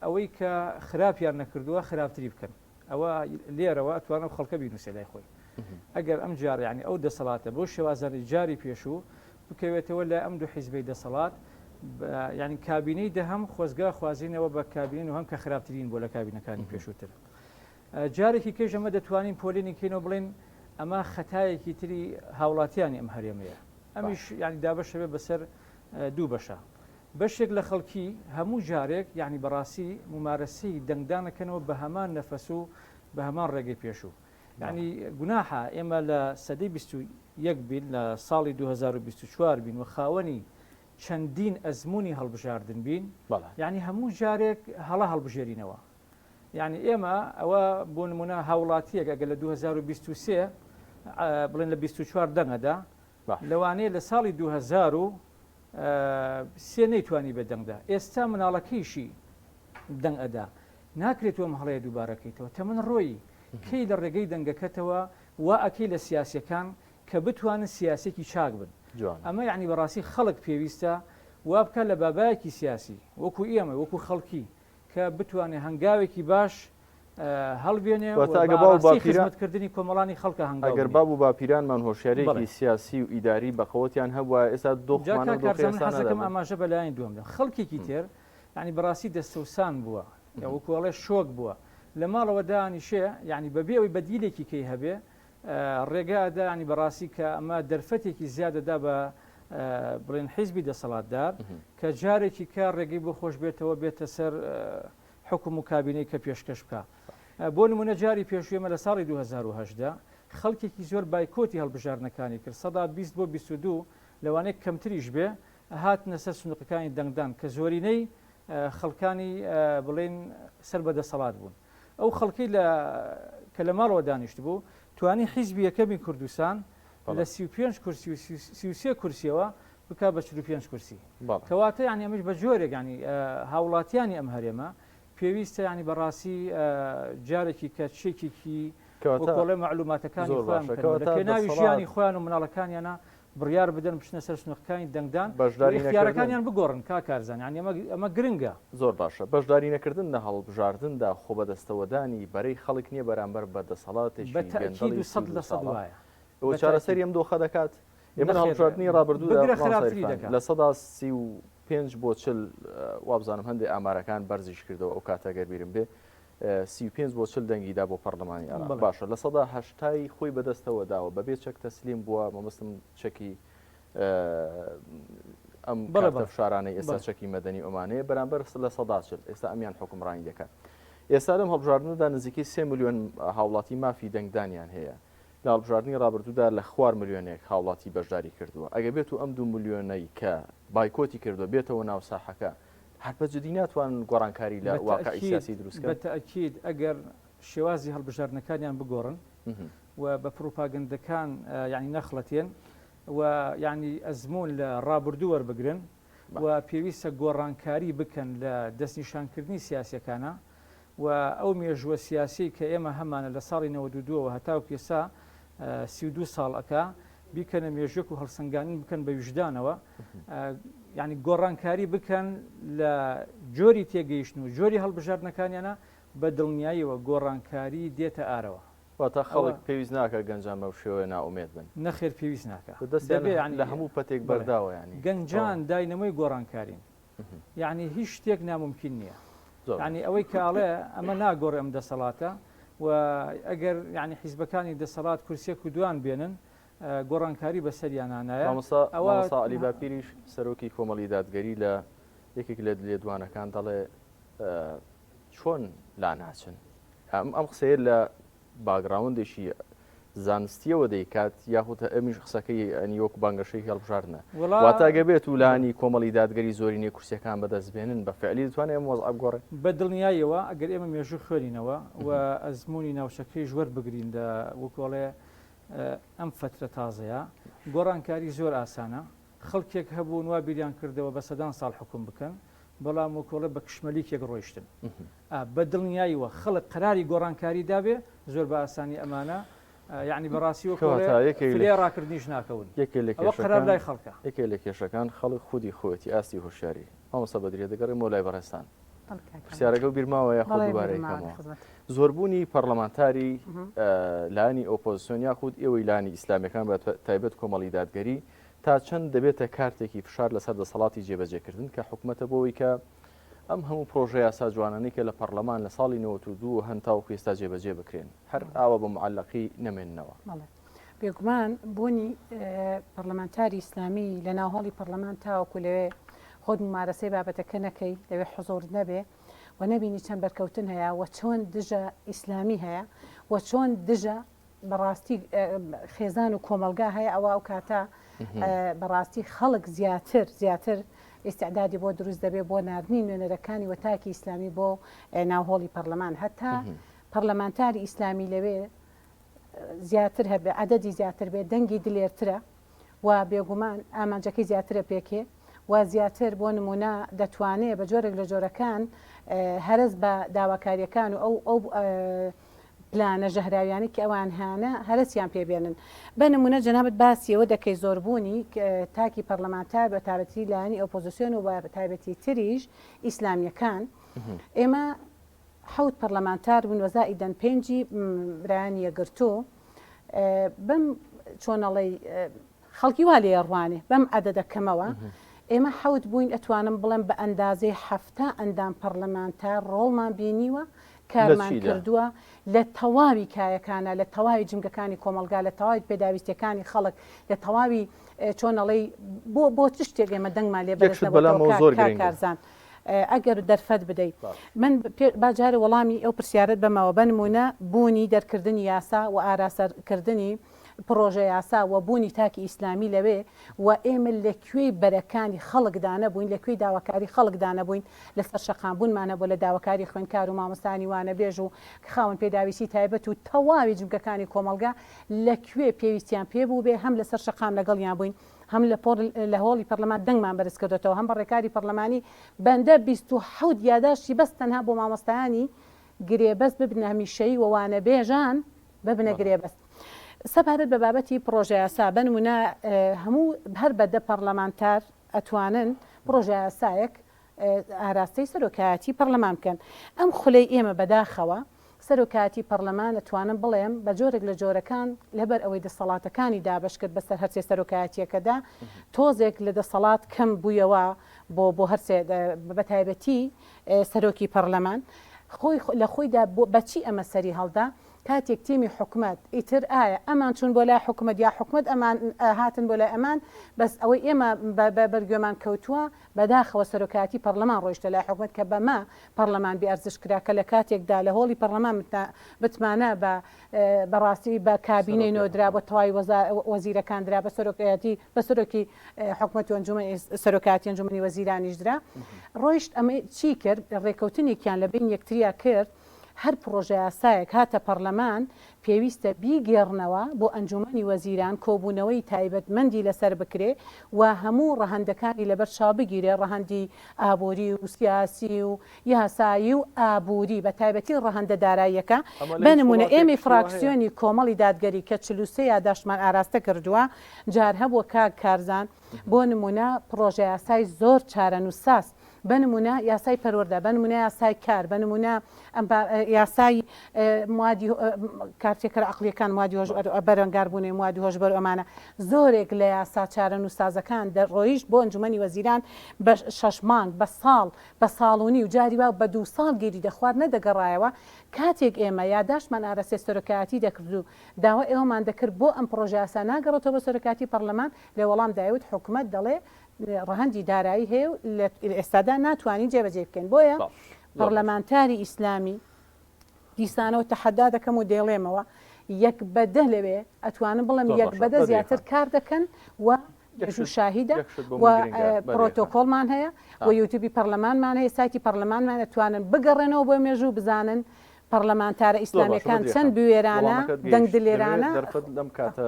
ئەوەی کە خراپیان نەکردووە خراپتری بکەن ئەوە لێرەوە ئەتوانە خەڵکە بینوسێ لای خۆی ئەگەر ئەم جار یعنی ئەو دەسەڵاتە بۆ شێوازانی جاری پێشوو بکەوێتەوە لە ئەم دوو حیزبەی دەسەڵات یعنی کابینەی دەهەم خۆزگا خوازینەوە بە کابین و هەم کە خراپترین بۆ لە کابینەکانی پێشووتر جارێکی کێژ ئەمە دەتوانین پۆلینی کەینەوە بڵێن ئەمە خەتایەکی تری هاوڵاتیانی ئەم هەرێمەیە ئەمیش یعنی دابەشەوێ بەسەر دوو بەشە بەشێک لە خەڵکی هەموو جارێک یعنی بەڕاستی ممارەسی دەنگدانەکەنەوە بە هەمان نەفەس و بە هەمان ڕێگەی پێشوو یعنی گوناحە ئێمە لە سەدەی 21 بین لە ساڵی 2024 بین و خاوەنی چەندین ئەزمموی هەڵبژاردن بین یعنی هەموو جارێک هەڵە هەڵبژێرینەوە یعنی ئێمە ئەوە بۆ نمونە هاوڵاتیەک ئەگە لە 2023 بڵێن لە 24 دەنگەدا لەوانەیە لە ساڵی 2023 نەیتوانی بە دەنگدا ئێستا مناڵەکەیشی دەنگ ئەدا ناکرێتەوە هەڵەیە دووبارەکەیتەوە تەمن ڕۆی کەی لە ڕێگەی دەنگەکەتەوە وا ئەکەی لە سیاسەکان کە بتوانن سیاسێکی چاک بن ئەمە یعنی بەڕاستی خەڵک پێویستە وا بکە لە بابایەکی سیاسی وەکو ئێمە وەکو خەڵکی کە بتوانێت هەنگاوێکی باش هەڵبێنێ خزمەتکردنی کۆمەڵانی خەڵکە هەنگاو ئەگەر باب و باپیرانمان هۆشیارێکی سیاسی و ئیداری بەخەوەتیان هەبووە ئێستا دۆخمانەکەم ئاماژە بەلایەن دووەمدا خەڵکێکی تر ینی بەڕاستی دەستەوسان بووە وەکوڵێ شۆک بووە لە ماڵەوە دانیشێ یعنی بەبێ ئەوی بەدیلێکی کەی هەبێ ڕێگادا ینی بەڕاستی کە ئەمە دەرفەتێکی زیادەدا بە بڵێن حیزبی دەسەڵاتدار کە جارێکی کار ڕێگەی بۆ خۆش بێتەوە بێتە سەر حکوم و کابینەی کە پێشکەش بکە بۆ نمونە جاری پێشوێمە لە ساڵی 2010 خەڵکێکی زۆر بایکۆتی هەڵبژاردنەکانی کرد 120 بۆ 22 لەوانەیە کەمتریش بێ هاتنە سەر سنوقەکانی دەنگدان کە زۆرینەی خەڵکانی بڵێن سەر بە دەسەڵات بوون ئەو خەڵکی کە لە ماڵەوە دانیشت بوو توانی حیزبی یەکەمی کوردستان لە 35 کورسی و 33 کورسیەوە بکا بە 45 کورسی کەواتە یعنی ئەمەش بە جۆرێک ینی هاوڵاتیانی ئەم هەرێمە پێویستە ینی بەڕاستی جارێکی کە چێکێکی کۆڵێ معلوماتەکانی خۆیان بکەن ناوی ژیانی خۆیان و مناڵەکانیانە بڕیار بدەن بچنە سەر سنوورەکانی دەنگدان اختیارەکانیان بگۆڕن کاکارزان ینی ئەمە گرنگە زۆر باشە بەشداری نەکردن لە هەڵبژاردندا خۆ بەدەستەوەدانی بەرەی خەڵک نییە بەرامبەر بە دەسەڵاتێکی بەتەکید 100% وایە ئەوە چارەسەری ئەم دۆخە دەکات ئێمە هەڵبژاردننی ڕابردوودا لە 35 بۆ 40 وابزانم هەندێک ئامارەکان بەرزیش کردەوە ئەو کاتەگەر بیرم بێ 35 بۆ 40 دەنگیدا بۆ پەرلەمانی عێراق باشە لە 180 خۆی بەدەستەوە داوە بەبێ چەک تەسلیم بووە مەمەستم چەکی ئەم شارانەی ئێستا چەکی مەدەنی ئۆمانەیە بەرامبەر لە 140 ئێستا ئەمیان حکومڕانی دەکات ئێستا لەم هەڵبژاردندا نزیکەی 3 میلیۆن هاوڵاتی مافی دەنگدانیان هەیە لە هەڵبژاردننی ڕابردوودا لە 4 میلیۆنێک هاوڵاتی بەشداری کردووە ئەگە بێت و ئەم 2 میلیۆنەی کە بایکۆتی کردووە بێتەوە ناو ساحەکە هەر بەجددی ناتوان گۆڕانکاری لە واقعی سیاسی دروستکە بەتەکید ئەگەر شێوازی هەڵبژاردنەکانیان بگۆڕن و بە پروپاگەندەکان یعنی نەخڵەتێن و یعنی ئەزمون لە ڕابردوو وەربگرن و پێویستە گۆڕانکاری بکەن لە دەستنیشانکردنی سیاسەکانە و ئەو مێژووە سیاسی کە ئێمە هەمانە لە ساڵی 92ەوە هەتاو پێسا 32 ساڵەکە بیکەنە مێژوەک و هەڵسەنگانی بکەن بە وجدانەوە یعنی گۆڕانکاری بکەن لە جۆری تێگەیشتن و جۆری هەڵبژاردنەکانیانە بە دڵنیاییەوە گۆڕانکاری دێتە ئارەوە واتە خەڵک پێویست ناکە گەنجان بەو شێوەیە ناومێت بن نەخێر پێویست ناکە لە هەموو پەتێک بەرداوە ینی گەنجان داینەمەی گۆڕانکارین یعنی هیچ شتێک ناممکن نییە یعنی ئەوەی کاڵێ ئەمە ناگۆڕ ئەم دەسەڵاتە و ئەگەر یعنی حیزبەکانی دەسەڵات کورسێک و دوان بێنن گۆڕانکاری بەسەریانانایە ئەوە علی باپیریش سەرۆکی کۆمەڵی دادگەری لە یەکێک لە لێدوانەکان دەڵێ چۆن لا ناچن ئەم قسەیە لە باگراوندێکی زانستیەوە دەیکات یاخود ئەمیش قسەکەی ئەنی وەکو بانگەشەی هەڵبژاردنە واتاگە بێت و لانی کۆمەڵی دادگەری زۆرینەی کورسەکان بەدەستبێنن بە فعلی دەتوانێت ئەم وەزع بگۆڕێت بە دڵنیاییەوە ئەگەر ئێمە مێژوو خوێنینەوە و ئەزمموی ناوچەکەی ژوەر بگرین وەکۆڵێ ئەم فترە تازەیە گۆڕانکاری زۆر ئاسانە خەڵکێک هەبوو وا بیریان کردەوە بە سەدان ساڵ حکوم بکەن بەڵام وەکۆڵە بە کشمەلیکێک ڕۆیشتن بە دڵنیاییەوە خەڵک قەراری گۆڕانکاری دابێ زۆر بە ئاسانی ئەمانە یعنی بەڕاستی وەکۆڵێ ڕاکردنیش ناکەون قەرار لای خەڵکە یەکێ لە کێشەکان خەڵک خودی خۆەتی ئاستی هوشیاری مامۆستا بەدرێ دەگەڕێمەوە لای بەڕێستان پرسیارەکە و بیرماوە یا خۆ دووبارەیەکەمەوە زۆربوونی پەرلەمانتاری لانی ئۆپۆزیسیۆن یاخود ئێوەی لانی ئیسلامیەکان بە تایبەت کۆمەڵی دادگەری تا چەند دەبێتە کارتێکی فشار لەسەر دەسەڵاتی جێبەجێکردن کە حکوومەتە بۆەوەی کە ئەم هەموو پرۆژە یاسا جوانانەی کە لە پەرلەمان لە ساڵی 92 هەن تاوەکو ئێستا جێبەجێ بکرێن هەر ئاوە بە معەلەقی نەمێننەوە بێگومان بوونی پەرلەمانتاری ئیسلامی لە ناوهۆڵی پەرلەمان تاوەکو لەوێ خۆت ممارەسەی بابەتەکە نەکەی لەوێ حزۆر نەبێ و نەبینی چەند بەرکەوتن هەیە و چۆن دژە ئیسلامی هەیە و چۆن دژە بەڕاستی خێزان و کۆمەلگا هەیە ئەوە ئەو کاتە بەڕاستی خەڵک زیاتر ئێستعدادی بۆ دروست دەبێت بۆ نردنی نوێنەرەکانی وەتاکی ئیسلامی بۆ ناوهۆڵی پەرلەمان هەتا پەرلەمانتاری ئیسلامی لەوێ زیاتر هەبێ عەدەدی زیاتر بێت دەنگی دلێرترە و بێگومان ئامانجەکەی زیاترە پێکێ و زیاتر بۆ نمونە دەتوانێت بە جۆرێک لە جۆرەکان هەرز بە داواکاریەکان و ئەو پلانە ژەهراویانی کە ئەوان هانە هەرسیان پێبێنن بە نمونە جەنابەت باسیەوە دەکەی زۆربوونی تاکی پەرلەمانتار بە تایبەتی لایەنی ئۆپۆزیسیۆن و بە تایبەتی تریش ئیسلامیەکان ئێمە حەوت پەرلەمانتار بوون وەزائیدەن پێنجی برایانی یەگرتوو بەم چۆنەڵی خەڵکی وا لێڕوانێ بەم عەدەدەکەمەوە ئێمە حەوت بووین ئەتوانم بڵێم بە ئەندازەی 7 ئەندام پەرلەمانتار ڕۆڵمان بینیوە کارمان کردووە لە تەواوی کایەکانە لە تەواوی جنگەکانی کۆمەلگا لە تەواوی پێداویستەکانی خەڵک لە تەواوی چۆنەڵی بۆ چ شتێک ئێمە دەنگمان لێ بەرزان ئەگەر دەرفەت بدەیت من باجارە وەڵامی ئەو پرسیارت بەمەوە بنمونە بوونی دەرکردنی یاسا و ئاراسەرکردنی پرۆژە یاسا و بوونی تاکی ئیسلامی لەوێ و ئێمە لەکوێی بەرەکانی خەڵکدانە بووین لەکوێی داواکاری خەڵکدانە بووین لەسەر شەقامبوونمانە بۆ لە داواکاری خوێندکار و مامۆستانی وانە بێژ و خاوەن پێداویستی تایبەت و تەواوی جمگەکانی کۆمەلگا لەکوێ پێویستیان پێبوو بێ هەم لەسەر شەقام لەگەڵیان بووین هەم لە هۆڵی پەرلەمان دەنگمان بەرز کردێتەوە هەم بەڕێکاری پەرلەمانی بەندە 27 یاداشتی بەس تەنها بۆ مامۆستایانی گرێبەست ببنە هەمیشەیی وانە بێژان ببنە گرێبەست. سەبارەت بە بابەتی پرۆژە یاسا بنمونە هەموو هەر بەدە پەرلەمانتار ئەتوانن پرۆژە یاسایەک ئاراستەی سەرۆکایەتی پەرلەمان بکەن. ئەم خولەی ئێمە بەداخەوە سەرۆکایەتی پەرلەمان ئەتوانم بڵێم بە جۆرێک لە جۆرەکان لەبەر ئەوەی دەسەڵاتەکانی دابش کرد بەسەر هەرچێ سەرۆکایەتیەکەدا تۆزێک لە دەسەڵات کەم بوویەوە بۆ هەرسێ بەتایبەتی سەرۆکی پەرلەمان لە خۆیدا بەچی ئەمە سەری هەڵدا کاتێک تیمی حکومت ئیتر ئایا ئەمان چون بۆ لای حکومت یا حکومت ئەمان هاتن بۆ لای ئەمان بەس ئەوەی ئێمە بەرگوێمان کەوتووە بەداخەوە سەرۆکایەتی پەرلەمان ڕۆیشتە لای حکومت کە بەما پەرلەمان بێئەرزش کرا کە لە کاتێکدا لە هۆڵی پەرلەمان بتمانە بەڕاستی بە کابینەی نۆدرا بۆ تەواوی وەزیرەکان درا بە سەرۆکایەتی بە سەرۆکی حکومەت و ئەنجومەنی سەرۆکایەتی ئەنجومەنی وەزیرانیش درا ڕۆیشت ئەمە چی کرد ڕێکەوتنێکیان لە بین یەکتریا کرد هەر پرۆژە یاسایەک هاتە پەرلەمان پێویستە بیگێڕنەوە بۆ ئەنجومەنی وەزیران کۆبوونەوەی تایبەتمەندی لەسەر بکرێ و هەموو ڕەهەندەکانی لەبەر چاو بگیرێ ڕەهەندی ئابووری و سیاسی و یاسایی و ئابووری بە تایبەتی ڕەهەندە داراییەکە بنمونە ئێمە فراکسیۆنی کۆمەڵی دادگەری کە 43 یاداشتمان ئاراستە کردووە جار هەبووە کاک کارزان بۆ نمونە پرۆژە یاسای زۆر چارەنووساس بنمونە یاسای پەروەردە بنمونە یاسای کار بنمونە یاسای موادی کارتێکەکە عقلیەکان موادی بەرەنگاربوونی موادی هۆشبەر ئەمانە زۆرێک لە یاسا چارەنووسازەکان دەڕۆیشت بۆ ئەنجومەنی وەزیران بە 6 مانگ بە ساڵ بە ساڵونی و جاری وا بە 2 ساڵ گیری دەخوارد نەدەگەڕایەوە کاتێک ئێمە یاداشمان ئارەسێ سەرۆکایەتی دەکرد و داوا ئێوەمان دەکرد بۆ ئەم پرۆژە یاسا ناگەڕێتەوە بە سەرۆکایەتی پەرلەمان لێ وەڵام دایوت حکومەت دەڵێ ڕەهەندی دارایی هەیە و ئێستادا ناتوانین جێبەجێ بکەین بۆیە پەرلەمانتاری ئیسلامی دیسانەوە تەحەدا دەکەم و دێڵێمەوە یەک بەدە لەوێ ئەتوانم بڵم یەک بەدە زیاتر کار دەکەن و شاهیدە و پرۆتۆکۆڵمان هەیە و یوتیوبی پەرلەمانمان هەیە سایتی پەرلەمانمان ئەتوانن بگەڕێنەوە بۆ مێژوو بزانن پەرلەمانتارە ئیسلامیەکان چەند بوێرانە دەنگ دلێرانە لەم کاتە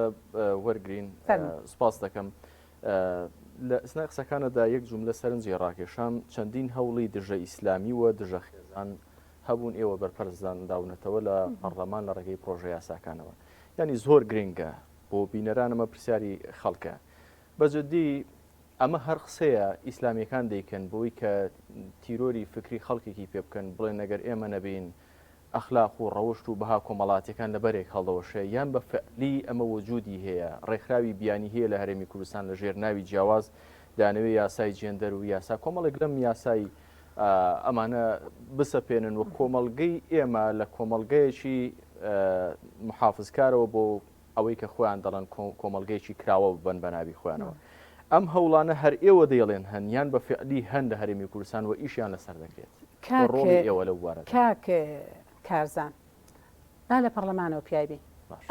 وەرگرین سپاس دەکەم لە ئەسنا قسەکانەدا یەک جوملە سەرنجی ڕاکێشان چەندین هەوڵی دژە ئیسلامی و دژە خێزان هەبوون ئێوە بەرپەرزان داونەتەوە لە پەرلەمان لە ڕێگەی پرۆژە یاساکانەوە ینی زۆر گرنگە بۆ بینەرانەمە پرسیاری خەڵکە بەجددی ئەمە هەر قسەیە ئیسلامیەکان دەیکەن بۆی کە تیرۆری فکری خەڵکێکی پێ بکەن بڵێن نەگەر ئێمە نەبین ئەخلاق و ڕەوشت و بەها کۆمەڵاتەکان لەبەرێک هەڵدەوەشێ یان بە فعلی ئەمە وجودی هەیە ڕێکخراوی بیانی هەیە لە هەرێمی کوردستان لە ژێر ناوی جیاواز دانەوێ یاسای جێندەر و یاسا کۆمەڵێک لەم یاسای ئەمانە بسەپێنن و کۆمەڵگەی ئێمە لە کۆمەڵگەیەکی محافزکارەوە بۆ ئەوەی کە خۆیان دەڵێن کۆمەڵگەیەکی کراوە ببن بە ناوی خۆیانەوە ئەم هەوڵانە هەر ئێوە دەیڵێن هەنیان بە فعلی هەن لە هەرێمی کوردستان و ئیشیان لەسەر دەکرێت ڕۆڵی ئێوە لەو وارە کاک کارزان با لە پەرلەمانەوە پیاوی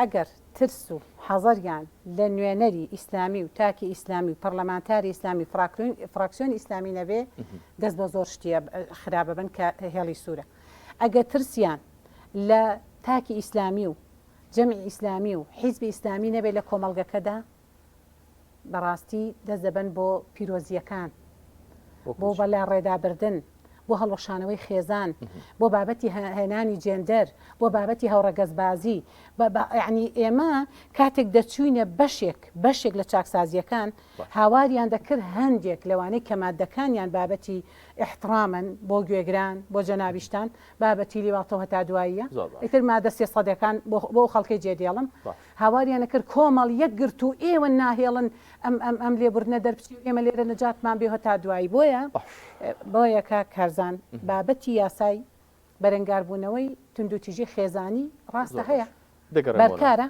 ئەگەر ترس و حەزەریان لە نوێنەری ئیسلامی و تاکی ئیسلامی و پەرلەمانتاری ئیسلامی فراکسیۆن ئیسلامی نەبێ دەست بە زۆر شتیە خراپە بن کە هێڵی سوورە ئەگەر ترسیان لە تاکی ئیسلامی و جەمعی ئیسلامی و حیزبی ئیسلامی نەبێت لە کۆمەڵگەکەدا بەڕاستی دەست دەبن بۆ پیرۆزیەکان بۆ بەلا ڕێدابردن بۆ هەڵوەشانەوەی خێزان بۆ بابەتی هێنانی جێندەر بۆ بابەتی هەوڕەگەزبازی یعنی ئێمە کاتێک دەچوینە بەشێک لە چاکسازیەکان هاواریان دەکرد هەندێک لەوانەی کە مادەکانیان بابەتی احترامن بۆ گوێگران بۆ جەنابیشتان بابەتی لیواتەوە هەتا دواییە ئیتر مادە 300ەکان بۆ خەڵکی جێدێڵم هاواریانە کرد کۆمەڵ یەک گرت و ئێوە ناهێڵن ئەم لێبوردنە دەربچی ئێمە لێرە نەجاتمان بێ هەتا دوایی بۆیە کە کارزان بابەتی یاسای بەرەنگاربوونەوەی توندوتیژی خێزانی ڕاستە هەیە بەرکارە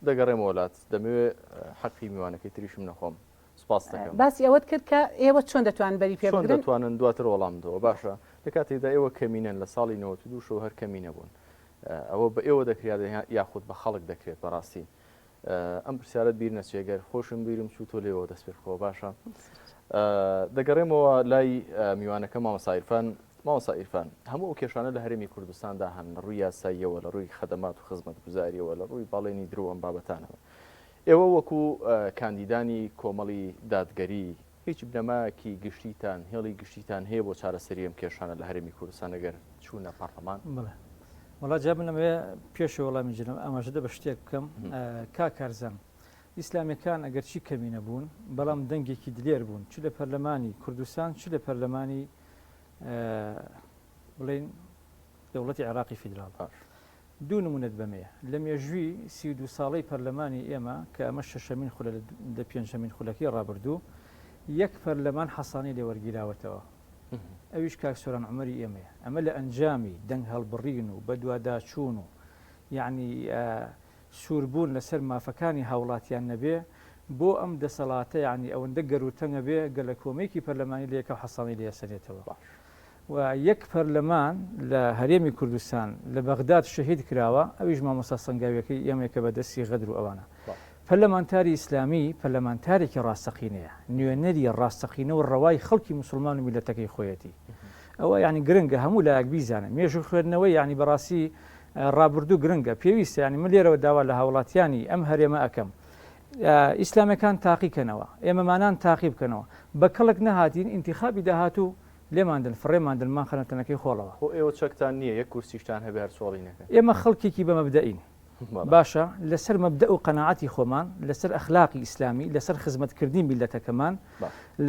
دەگەڕێمە وڵات دەمەوێت حەقی میوانەکەی تریشم نەخۆم سپاس دەکەم باسی ئەوەت کرد کە ئێوە چۆن دەتوان بەری پێ بگرن دەتوانن دواتر وەڵامدەوە باشە لە کاتێکدا ئێوە کەمینەن لە ساڵی 92 هەر کەمینە بوون ئەوە بە ئێوە دەکرێت یاخود بە خەڵک دەکرێت بەڕاستی ئەم پرسیارەت بیر نەچێگەر خۆشم بیرم چوو تۆ لێەوە دەست پێ بخەوە باشە دەگەڕێمەوە لای میوانەکە مامۆستا عیرفان هەموو ئەو کێشانە لە هەرێمی کوردستاندا هەن لە ڕووی یاساییەوە لە ڕووی خەدەمات و خزمەتگوزاریەوە لە ڕووی باڵێنی درۆ ئەم بابەتانەوە ئێوە وەکو کاندیدانی کۆمەڵی دادگەری هیچ بنەمایەکی گشتیتان هێڵی گشتیتان هەیە بۆ چارەسەری ئەم کێشانە لە هەرێمی کوردستان ئەگەر چوونە پەرلەمان؟ وڵا جا بنەمەوێ پێشە وەڵامی جرم ئاماژەدە بە شتێک بکەم کارزان ئیسلامیەکان ئەگەر چی کەمی نەبوون بەڵام دەنگێکی دلێر بوون چ لە پەرلەمانی کوردستان چ لە پەرلەمانی بڵێن دەوڵەتی عێراقی فیدراڵ دوو نمونەت بەمەیە لە مێژووی 32 ساڵەی پەرلەمانی ئێمە کە ئەمە شەشەمین خولە لە پێنجەمین خولەکەی ڕابردوو یەک پەرلەمان حەسانی لێ وەرگیراوەتەوە ئەویش کاک سۆران عومەری ئێمەیە ئەمە لە ئەنجامی دەنگ هەڵبڕین و بە دوواداچوون و یعنی سووربوون لەسەر مافەکانی هاوڵاتیان نەبێ بۆ ئەم دەسەڵاتە یعنی ئەوەندە گەروتەنگە بێ گە لە کۆمێکی پەرلەمانی لە یەکە حەسانی لێ سەرێتەوە و یەک پەرلەمان لە هەرێمی کوردستان لە بەغداد شەهید کراوە ئەویش مامۆستا سەنگاویەکەی ئێمێکە بەدەستی غەدر و ئەوانە پەرلەمانتاری ئیسلامی پەرلەمانتارێکی ڕاستەقینەیە نوێنەری ڕاستەقینە و ڕەوای خەڵکی مسلمان و میلەتەکەی خۆیەتی ئەوە یعنی گرنگە هەموو لایەک بیزانە مێژوو خوێندنەوەی یعنی بەڕاستی ڕابردوو گرنگە پێویستە ینی من لێرەوە داوا لە هاوڵاتیانی ئەم هەرێمە ئەەکەم ئیسلامەکان تاقیکەنەوە ئێمەمانان تاقی بکەنەوە بە کەڵک نەهاتین ئینتیخابی داهاتوو لێماندن فڕێماندن مان خەنەتەنەکەی خۆڵەوە ئێوە چەکتان نییە یەک کورسیشتان هەبێ هەر سوڵینەکە ئێمە خەڵکێکی بە مەبدەئین باشە لەسەر مەبدە و قەناعەتی خۆمان لەسەر ئەخلاقی ئیسلامی لەسەر خزمەتکردنی میلەتەکەمان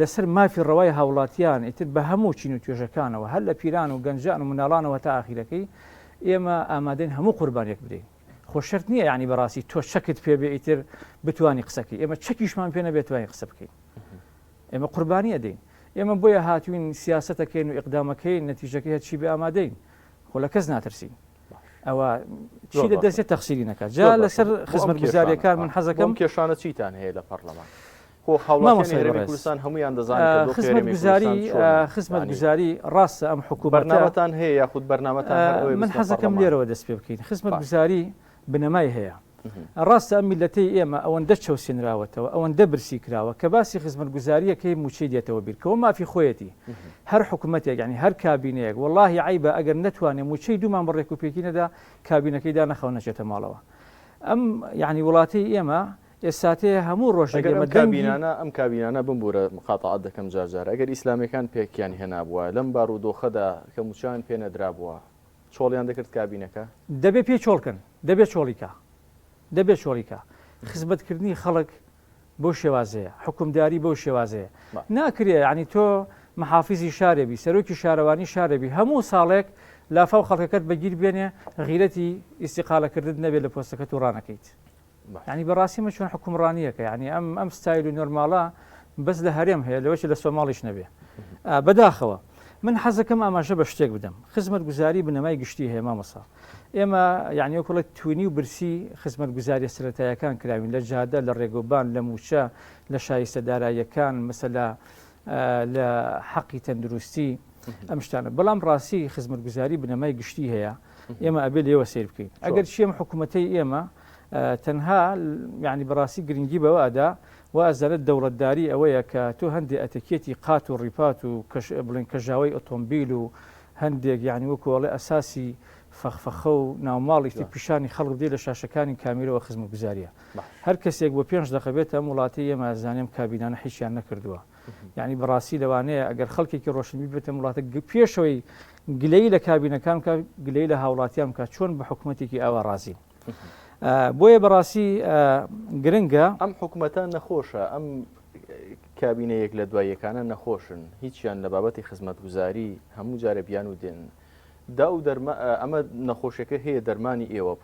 لەسەر مافی ڕەوای هاوڵاتیان ئیتر بە هەموو چین و توێژەکانەوە هەر لە پیران و گەنجان و مناڵانەوە تا ئاخیرەکەی ئێمە ئامادەین هەموو قوربانێک بدەین خۆشەرت نییە ینی بەڕاستی تۆ چەکت پێبێ ئیتر بتوانی قسەکەی ئێمە چەکیشمان پێ نەبێت توانی قسە بکەین ئێمە قوربانیە دەین ئێمە بۆیە هاتوین سیاسەتەکەین و ئیقدامەکەی نەتیجەکەی هەچی بێ ئامادەین خۆ لە کەس ناترسین ئەوە چی لە دەستێت تەخسیری نەکات جا لەسەر خزمەتگوزاریەکان من حەزەکەم کێشانە چیتان هەیە لە پەرلەمان خۆ هاوڵاتیانی کوردستان هەمویان دەزانن خزمەتگوزاری ڕاستە ئەم حکومەت بەرنامەتان هەیە یاخود بەرنامەتان من حەزەکەم لێرەوە دەست پێ بکەین خزمەتگوزاری بنەمای هەیە ڕاستە ئەم میلەتەی ئێمە ئەوەندە چەوسێنراوەتەوە ئەوەندە برسی کراوە کە باسی خزمەتگوزاریەکەی موچەی دێتەوە بیرکەوە مافی خۆیەتی هەر حکوومەتێک ینی هەر کابینەیەک واللهی عیبە ئەگەر نەتوانێت موچەی دوومان بڕێک و پێکی نەدا کابینەکەیدا نەخەو نەچێتە ماڵەوە ئەم یعنی وڵاتی ئێمە ئێستاتەیە هەموو ڕۆژەگەمە کابینانە ئەم کابینانە بمبورە مقاتعات دەکەم جارجار ئەگەر ئیسلامیەکان پێکیان هێنابووە لەم بارودۆخەدا کە موچیان پێ نەدرابووە چۆڵیان دەکرد کابینەکە دەبێت پێ چۆڵکن دەبێت چۆڵیکە دەبێت چۆڵیکە خزمەتکردنی خەڵک بۆ شێوازەیە حکومداری بۆ شێوازەیە ناکرێ ینی تۆ محافیزی شارێبی سەرۆکی شارەوانی شارێبی هەموو ساڵێک لافاو خەڵکەکەت بەگیر بێنێ غیرەتی ئیستیقالەکردن نەبێت لە پۆستەکەت و ڕانەکەیت ینی بەڕاستی مە چۆن حکومڕانیەکە ینی ئەم ستایل و نۆرماڵە بەس لە هەرێم هەیە لەوەی لە سۆماڵیش نەبێ بەداخەوە من حەزەکەم ئاماژە بە شتێک بدەم خزمەتگوزاری بنەمای گشتی هەیە مامۆستا ئێمە یعنی وەکوڵێت توینی و برسی خزمەتگوزاری سەرەتاییەکان کراوین لە جادە لە ڕێگۆبان لە موچە لە شایستە داراییەکان مەسەلا لە حەقی تەندروستی ئەم شتانە بەڵام ڕاستی خزمەتگوزاری بنەمای گشتی هەیە ئێمە ئەبێ لێوە سیر بکەین ئەگەر چیم حکوومەتەی ئێمە تەنها یعنی بەڕاستی گرنگی بەوەدا وازارەت دەوڵەتداری ئەوەیە کە تۆ هەندێک ئەتەکێتی قات و ڕیپات و بڵێن کەژاوی ئۆتۆمبیل و هەندێک یعنی وەکوڵێ ئەساسی فەخفەخە و ناوماڵی پیشانی خەڵک دێ لە شاشەکانی کامیرەوە خزمەتگوزاریە هەر کەسێک بۆ 5 دەقەبێت ئەم وڵاتی ئێمە زانیم کابینانە هیچیان نەکردووە یعنی بەڕاستی لەوانەیە ئەگەر خەڵکێکی ڕۆشنبی بێتە وڵاتە پێشەوەی گلەی لە کابینەکان گلەی لە هاوڵاتیان کە چۆن بە حکوومەتێکی ئاوا ڕازی بۆیە بەڕاستی گرنگە ئەم حکوومەتان نەخۆشە ئەم کابینەیەک لە دواییەکانە نەخۆشن هیچیان لە بابەتی خزمەتگوزاری هەموو جارە بیان و دێن دا و ئەمە نەخۆشیەکە هەیە دەرمانی ئێوە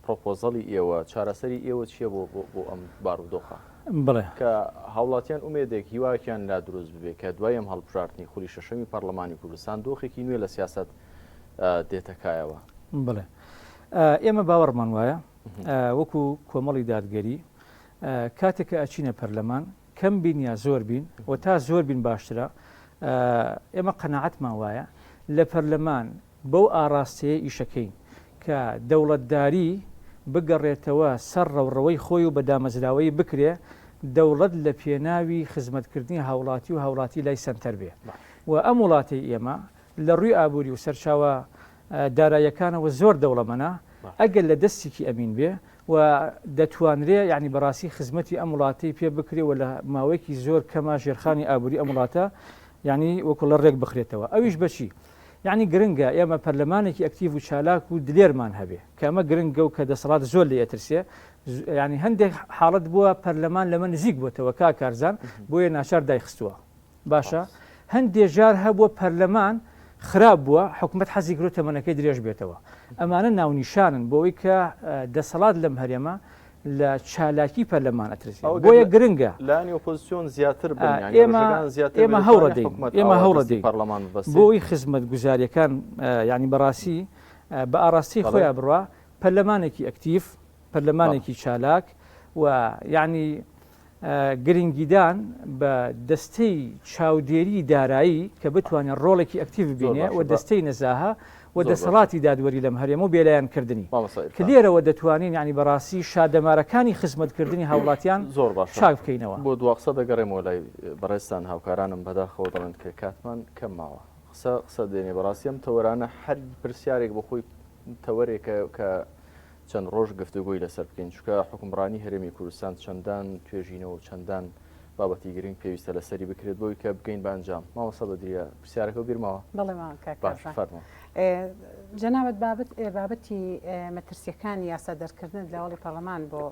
پرۆپۆزەڵی ئێوە چارەسەری ئێوە چییە بۆ ئەم بارودۆخە بڵێ کە هاوڵاتیان ئومێدێک هیواکیان لا دروست ببێت کە دوای ئەم هەڵبژاردننی خولی شەشەمی پەرلەمانی کوردستان دۆخێکی نوێ لە سیاست دێتەکایەوە بڵێ ئێمە باوەڕمان وایە وەکو کۆمەڵی دادگەری کاتێککە ئەچینە پەرلەمان کەم بین یا زۆر بین و تا زۆر بین باشترە ئێمە قەناعەتمان وایە لە پەرلەمان بەو ئاراستەیە ئیشەکەین کە دەوڵەتداری بگەڕێتەوە سەر ڕەوڕەوەی خۆی و بەدامەزراوەی بکرێ دەوڵەت لە پێناوی خزمەتکردنی هاوڵاتی و هاوڵاتی لای سنتەر بێ و ئەم وڵاتی ئێمە لە ڕووی ئابووری و سەرچاوە داراییەکانەوە زۆر دەوڵەمەنە ئەگەر لە دەستێکی ئەمین بێ و دەتوانرێ یعنی بەڕاستی خزمەتی ئەم وڵاتی پێ بکرێ و لە ماوەیەکی زۆر کەما ژێرخانی ئابووری ئەم وڵاتە یعنی وەکو لە ڕێک بخرێتەوە ئەویش بەچی یعنی گرنگە ئێمە پەرلەمانێکی ئەکتیڤ و چالاک و دلێرمان هەبێ کە ئەمە گرنگە و کە دەسەڵات زۆر لێ ئەترسێ ینی هەندێک حاڵت بووە پەرلەمان لەمە نزیک بووتەوە کارزان بۆیە ناچار دایخستووە باشە هەندێک جار هەبووە پەرلەمان خراپ بووە حکومت حەزی کرۆ تەمەنەکەی درێژ بێتەوە ئەمانە ناونیشانن بۆەوەی کە دەسەڵات لەم هەرێمە لە چالاکی پەرلەمان ئەترسی بۆیە گرنگە لانی ئۆپۆزیسیۆن زیاتر ئێمە هەوڵەدەین بۆی خزمەت گوزاریەکان ینی بەڕاستی بە ئاراستی خۆیان بڕوا پەرلەمانێکی ئەکتیڤ پەرلەمانێکی چالاک و یعنی گرنگیدان بە دەستەی چاودێری دارایی کە بتوانێت ڕۆڵێکی ئەکتیڤ ببینێ و دەستەی نەزاها و دەسەڵاتی دادوەری لەم هەرێمە و بێلایەنکردنی کە لێرەوە دەتوانین ینی بەڕاستی شادەمارەکانی خزمەتکردنی هاوڵاتیان زۆر باش چاک بکەینەوە بۆ دوقسە دەگەڕێمەوە لای بەڕێستان هاوکارانم بەداخەوە دەڵێن کە کاتمان کەم ماوە قسە دێنێ بەڕاستی ئەم تەوەرانە هەر پرسیارێک بە خۆی تەوەرێک کە چەند ڕۆژ گفتوگۆی لەسەر بکەین چکە حکومڕانی هەرێمی کوردستان چەندان توێژینەوە و چەندان بابەتی گرنگ پێویستە لەسەری بکرێت بۆی کە بگەین بانجام ماوەسە بەدرە پرسیارەکە بیرماوە بڵێ جەنابەت بابەتی مەترسیەکانی یاسا دەرکردن لە وڵی پەرلەمان بۆ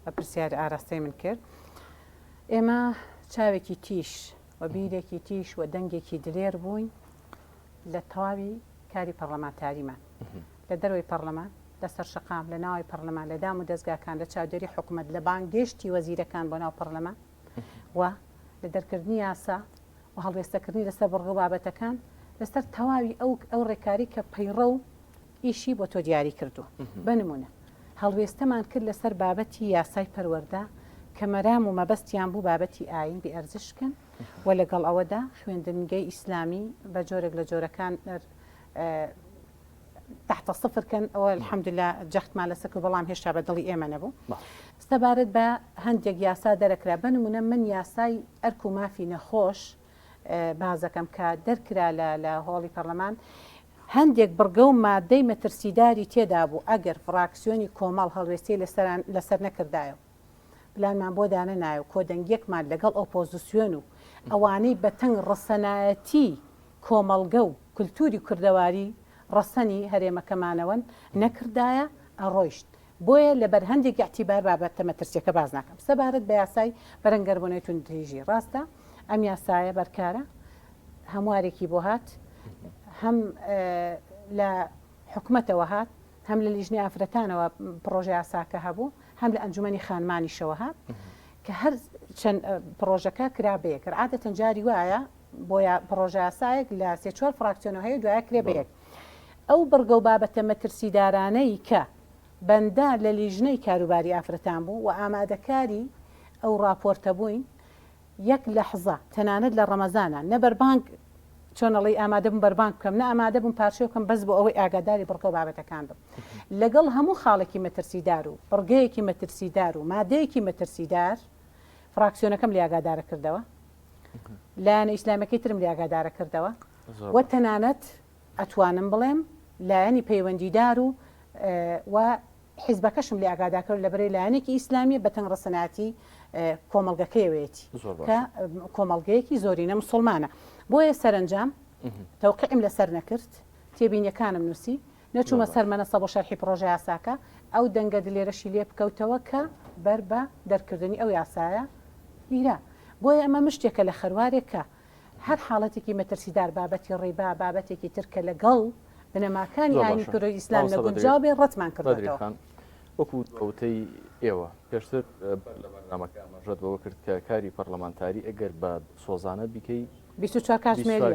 بە پرسیار ئاراستەی من کرد ئێمە چاوێکی تیش و بیرێکی تیش و دەنگێکی دلێر بووین لە تەواوی کاری پەرلەمانتاریمان لە دەروی پەرلەمان لە سەر شقام لە ناوی پەرلەمان لە دام و دەستگاکان لە چاودێری حکوومەت لە بانگشتی وەزیرەکان بۆ ناو پەرلەمان و لە دەرکردنی یاسا و هەڵوێستەکردنی لەسەر بڕگە بابەتەکان لەسەر تەواوی ئەو ڕێکاری کە پەیڕە و ئیشی بۆ تۆ دیاری کردو بنمونە هەڵوێستەمان کرد لەسەر بابەتی یاسای پەروەردە کە مەرام و مەبەستیان بوو بابەتی ئاین بێئەرزشکن و لەگەڵ ئەوەدا خوێندنگەی ئیسلامی بە جۆرێک لە جۆرەکان تحت صفرکەن ئەوە الحەمدوللا جەختمان لەسەر و بەڵام هێشتا بە دڵی ئێمە نەبوو سەبارەت بە هەندێک یاسا دەرەکرا بنمونە من یاسای ئەرک و مافی نەخۆش بازەکەم کە دەرکرا لە هۆڵی پەرلەمان هەندێک بڕگە و مادەی مەترسیداری تێدا بوو ئەگەر فراکسیۆنی کۆمەڵ هەڵوێستی لەسەر نەکردایە پلانمان بۆ دانە نایە کۆدەنگێکمان لەگەڵ ئۆپۆزیسیۆن و ئەوانەی بەتەنگ ڕەسەنایەتی کۆمەڵگە و کولتوری کوردەواری ڕەسەنی هەرێمەکەمانەوەن نەکردایە ئەڕۆیشت بۆیە لەبەر هەندێک اعتیبار بابەتە مەترسیەکە باز ناکەم سەبارەت بە یاسای بەرەنگەربوونەوەی توندڕیژی ڕاستە ئەم یاسایە بەرکارە هەموارێکی بۆ هات هەم لە حکومەتەوە هات هەم لە لیژنی ئافرەتانەوە پرۆژه یاساکە هەبوو هەم لە ئەنجومەنی خانمانیشەوە هات کە هەر چەند پرۆژەکە کرابەیە کرد عادەتەن جاری وایە بۆیە پرۆژه یاسایەک لە 3-4 فراکسیۆنەوە هەیە دوایە کرێبەیەک ئەو بڕگە و بابەتە مەترسیدارانەی کە بەندا لە لیژنەی کاروباری ئافرەتان بوو و ئامادەکاری ئەو راپۆرتە بووین یەک لەحظە تەنانەت لە ڕەمەزانە نەبەربانگ چۆنەڵی ئامادە بووم بەربانگ بکەم نە ئامادە بووم پارچە بکەم بەس بۆ ئەوەی ئاگاداری بڕگە و بابەتەکان بم لەگەڵ هەموو خاڵێکی مەترسیدار و بڕگەیەکی مەترسیدار و مادەیەکی مەترسیدار فراکسیۆنەکەم لێ ئاگادارە کردەوە لایەنە ئیسلامەکەی ترم لێ ئاگادارە کردەوە و تەنانەت ئەتوانم بڵێم لایەنی پەیوەندیدار و حیزبەکەشم لێ ئاگادار کرد لە بەرەی لایەنێکی ئیسلامی بەتەنگ ڕەسەناتی کۆمەڵگەکەیەوێتی کە کۆمەڵگەیەکی زۆرینە موسڵمانە بۆیە سەرنجام تەوقیعم لەسەر نەکرد تێبینیەکانم نووسی نەچوومە سەر مەنەسە بۆ شەرحی پرۆژە یاساکە ئەو دەنگە دلێرەشی لێ بکەوتەوە کە بەر بە دەرکردنی ئەو یاسایە گیرا بۆیە ئەمە مشتێکە لە خەروارێکە هەر حاڵەتێکی مەترسیدار بابەتی ڕێبا بابەتێکی ترکە لەگەڵ بنەماکانی ئاینی کوردی ئیسلام لە گونجاوبێ ڕەتمان کردەوە وەکو ئەوتەی ئێوە پێشتر لە بەرنامەکەمەژەت بەوە کرد کە کاری پەرلەمانتاری ئەگەر بە سۆزانە بیکەی 24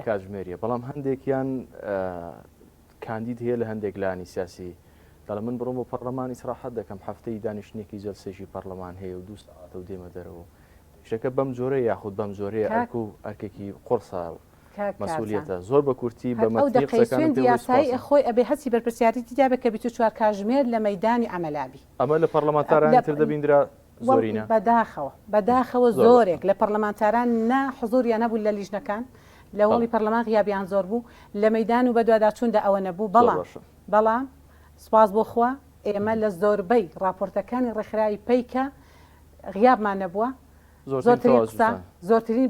کاتژمێریە بەڵام هەندێکیان کاندید هەیە لە هەندێک لانی سیاسی دەڵێ من بڕۆم بۆ پەرلەمان ئیسراحەت دەکەم هەفتەی دانیشتنێکی جەلسەیەکی پەرلەمان هەیە و 2 ساعات و دێمە دەرەوە شتەکە بەم جۆرە یاخود بەم جۆرەیە ئەرک و ئەرکێکی قورسە مەسئولیەتە زۆر بە کورتی بە ئەو دقەی سوێندی یاسایی خۆی ئەبێ هەستی بەرپرسیارەتی دا بکە بیت و چوار کاتژمێر لە مەیدانی ئەمەلابی ئەمە لە پەرلەمانتارانی تر دەبیندرا زۆرینە بەداخەوە زۆرێک لە پەرلەمانتاران نا حزوریان نەبوو لە لیژنەکان لە وڵی پەرلەمان غیابیان زۆر بوو لە مەیدان و بە دوواداچووندا ئەوە نەبوو بەڵام سپاس بۆ خوا ئێمە لە زۆربەی راپۆرتەکانی ڕێکخراوی پەیکە غیابمان نەبووە زۆرترین قسە زۆرترین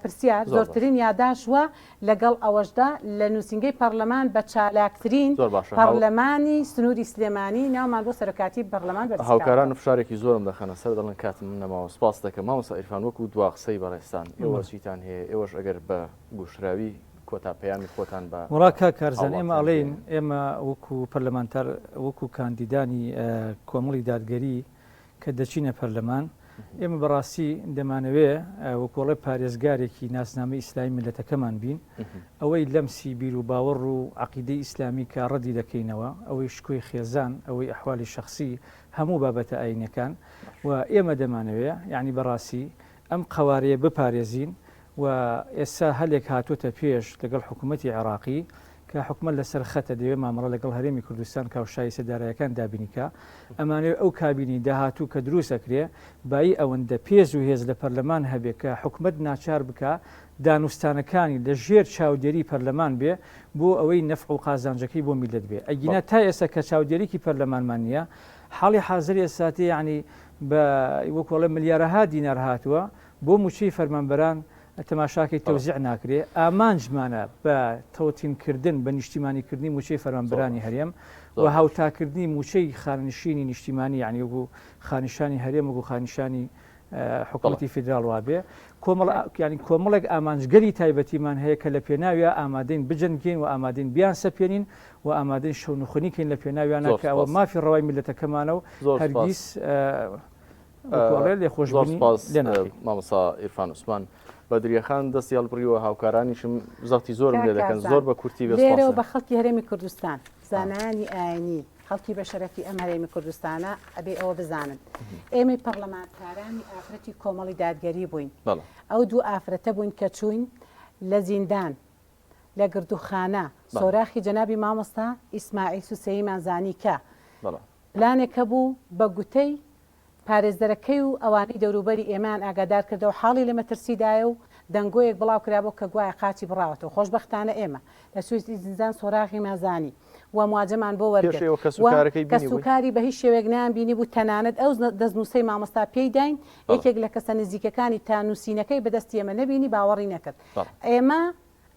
پرسیار زۆرترین یاداش وە لەگەڵ ئەوەشدا لە نووسنگەی پەرلەمان بە چالاکترین پەرلەمانی سنووری سلێمانی ناومان بۆ سەرۆکاتی پەرلەمان بەرز هاوکاران فشارێکی زۆرم دەخەنە سەر دەڵێن کاتم نەماوە سپاس دەکەم مامۆستا عیرفان وەکو دوا قسەی بەڕێستان ئێوە چیتان هەیە ئێوەش ئەگەر بە گوشراوی کۆتا پەیامی خۆتان بە وڵاکە کارزان ئێمە ئەڵێن ئێمە وەکو پەرلەمانتار وەکو کاندیدانی کۆمەڵی دادگەری کە دەچینە پەرلەمان ئێمە بەڕاستی دەمانەوێ وەکۆڵی پارێزگارێکی ناسنامەی ئیسلامی ملەتەکەمان بین ئەوەی لەمسی بیر و باوەڕ و عەقیدەی ئیسلامی کە ڕەدی دەکەینەوە ئەوەی شکۆی خێزان ئەوەی ئەحوالی شخصی هەموو بابەتە ئاینەکان و ئێمە دەمانەوێ یعنی بەڕاستی ئەم قەوارەیە بپارێزین و ئێستا هەلێک هاتوۆتە پێش لەگەڵ حکوومەتی عێراقی کە حکومت لەسەر خەتە دەوێت مامەڵە لەگەڵ هەرێمی کوردستان کاوشایی سەدارایەکان دابینیکە ئەمانەوێت ئەو کابینی داهاتوو کە دروستەکرێ بای ئەوەندە پێز و هێز لە پەرلەمان هەبێ کە حکومت ناچار بکە دانوستانەکانی لە ژێر چاودێری پەرلەمان بێ بۆ ئەوەی نەفع و قازانجەکەی بۆ میلەت بێ ئەگینە تا ئێستا کە چاودێریکی پەرلەمانمان نییە حاڵی حاضر ئێستاتی یعنی بە وەکوڵە ملیارەها دینار هاتووە بۆ موچەی فەرمانبەران تەماشاکەی تەوزیع ناکرێ ئامانجمانە بە تەوتینکردن بە نیشتیمانیکردنی موچەی فەرمانبەرانی هەرێم و هاوتاکردنی موچەی خانشینی نیشتیمانی یعنی وەکو خانیشانی هەرێم وەکو خانیشانی حکوومەتی فیدرال وابێ کۆمەڵێک ئامانجگەری تایبەتیمان هەیە کە لە پێناویە ئامادەین بجەنگین و ئامادەین بیان سەپێنین و ئامادەین شەونخۆنیکەین لە پێناویانە کە ئەوە مافی ڕەوای میلەتەکەمانە و هەرگیز لێ خۆشببوونی مامۆستا عیرفان عوسمان بەدریەخان دەستی هەڵبڕیوە هاوکارانیشم زەختی زۆرم لێ دەکەن زۆر بە کورتی لێرەوە بە خەڵکی هەرێمی کوردستان زانانی ئاینی خەڵکی بە شەرەفی ئەم هەرێمی کوردستانە ئەبێ ئەوە بزانن ئێمەی پەرلەمانتارانی ئافرەتی کۆمەڵی دادگەری بووین ئەو دوو ئافرەتە بووین کە چوین لە زیندان لە گردوخانە سۆراخی جەنابی مامۆستا ئیسماعیل سوسەییمان زانی کە پلانێکە بوو بە گوتەی پارێزدەرەکەی و ئەوانەی دەوروبەری ئێمان ئاگادار کردەوە حاڵی لە مەترسیدایە و دەنگۆیەک بڵاو کرابەوە کە گوایە قاچی بڕاوەتەوە خۆشبەختانە ئێمە لە سوێستی زیندان سۆراخی مازانی و مواجەمان بۆ وەرگرت کەسوکاری بە هیچ شێوەیەک نامبینی بوو تەنانەت ئەو دەستنووسەی مامۆستا پێی داین یەکێک لە کەسە نزیکەکانی تا نووسینەکەی بەدەستی ئێمە نەبینی باوەڕی نەکرد ئێمە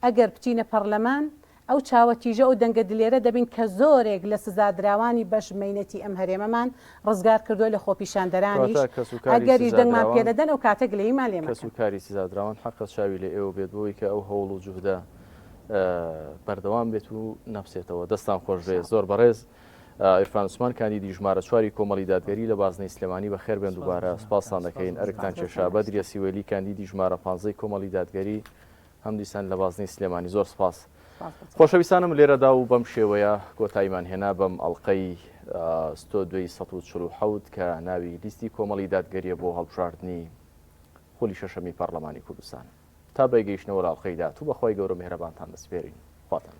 ئەگەر بچینە پەرلەمان ئەو چاوەتیژە و دەنگە دلێرە دەبین کە زۆرێک لە سزادراوانی بەشمەینەتی ئەم هەرێمەمان ڕزگار کردووە لە خۆپیشاندەرانیش ئەگەریش دەنگمان پێدەدەن ئەو کاتە گلەیمان لێمە کەسوکاری سزادراوان حەقە چاوی لە ئێوە بێت بۆی کە ئەو هەوڵ و جوهدە بەردەوام بێت و نەپسێتەوە دەستان خۆش بێ زۆر بەڕێز عیرفان عوسمان کاندیدی ژمارە 4 کۆمەڵی دادگەری لە بازنەی سلێمانی بە خێر بێن دووبارە سپاسان دەکەین ئەرکتان کێشا بەدریە سیوێلی کاندیدی ژمارە 15 کۆمەڵی دادگەری هەم دیسان لە بازنەی سلێمانی زۆر سپاس خۆشەویستانم لێرەدا و بەم شێوەیە کۆتاییمان هێنا بەم ئەڵلقەی 247 کە ناوی لیستی کۆمەڵی دادگەریە بۆ هەڵبژاردننی خولی شەشەمی پەرلەمانی کوردستان تا بەیگەیشتنەوە لاڵقەی داات و بەخوای گەورە مێهرەبانتان دەسپێرین خواتان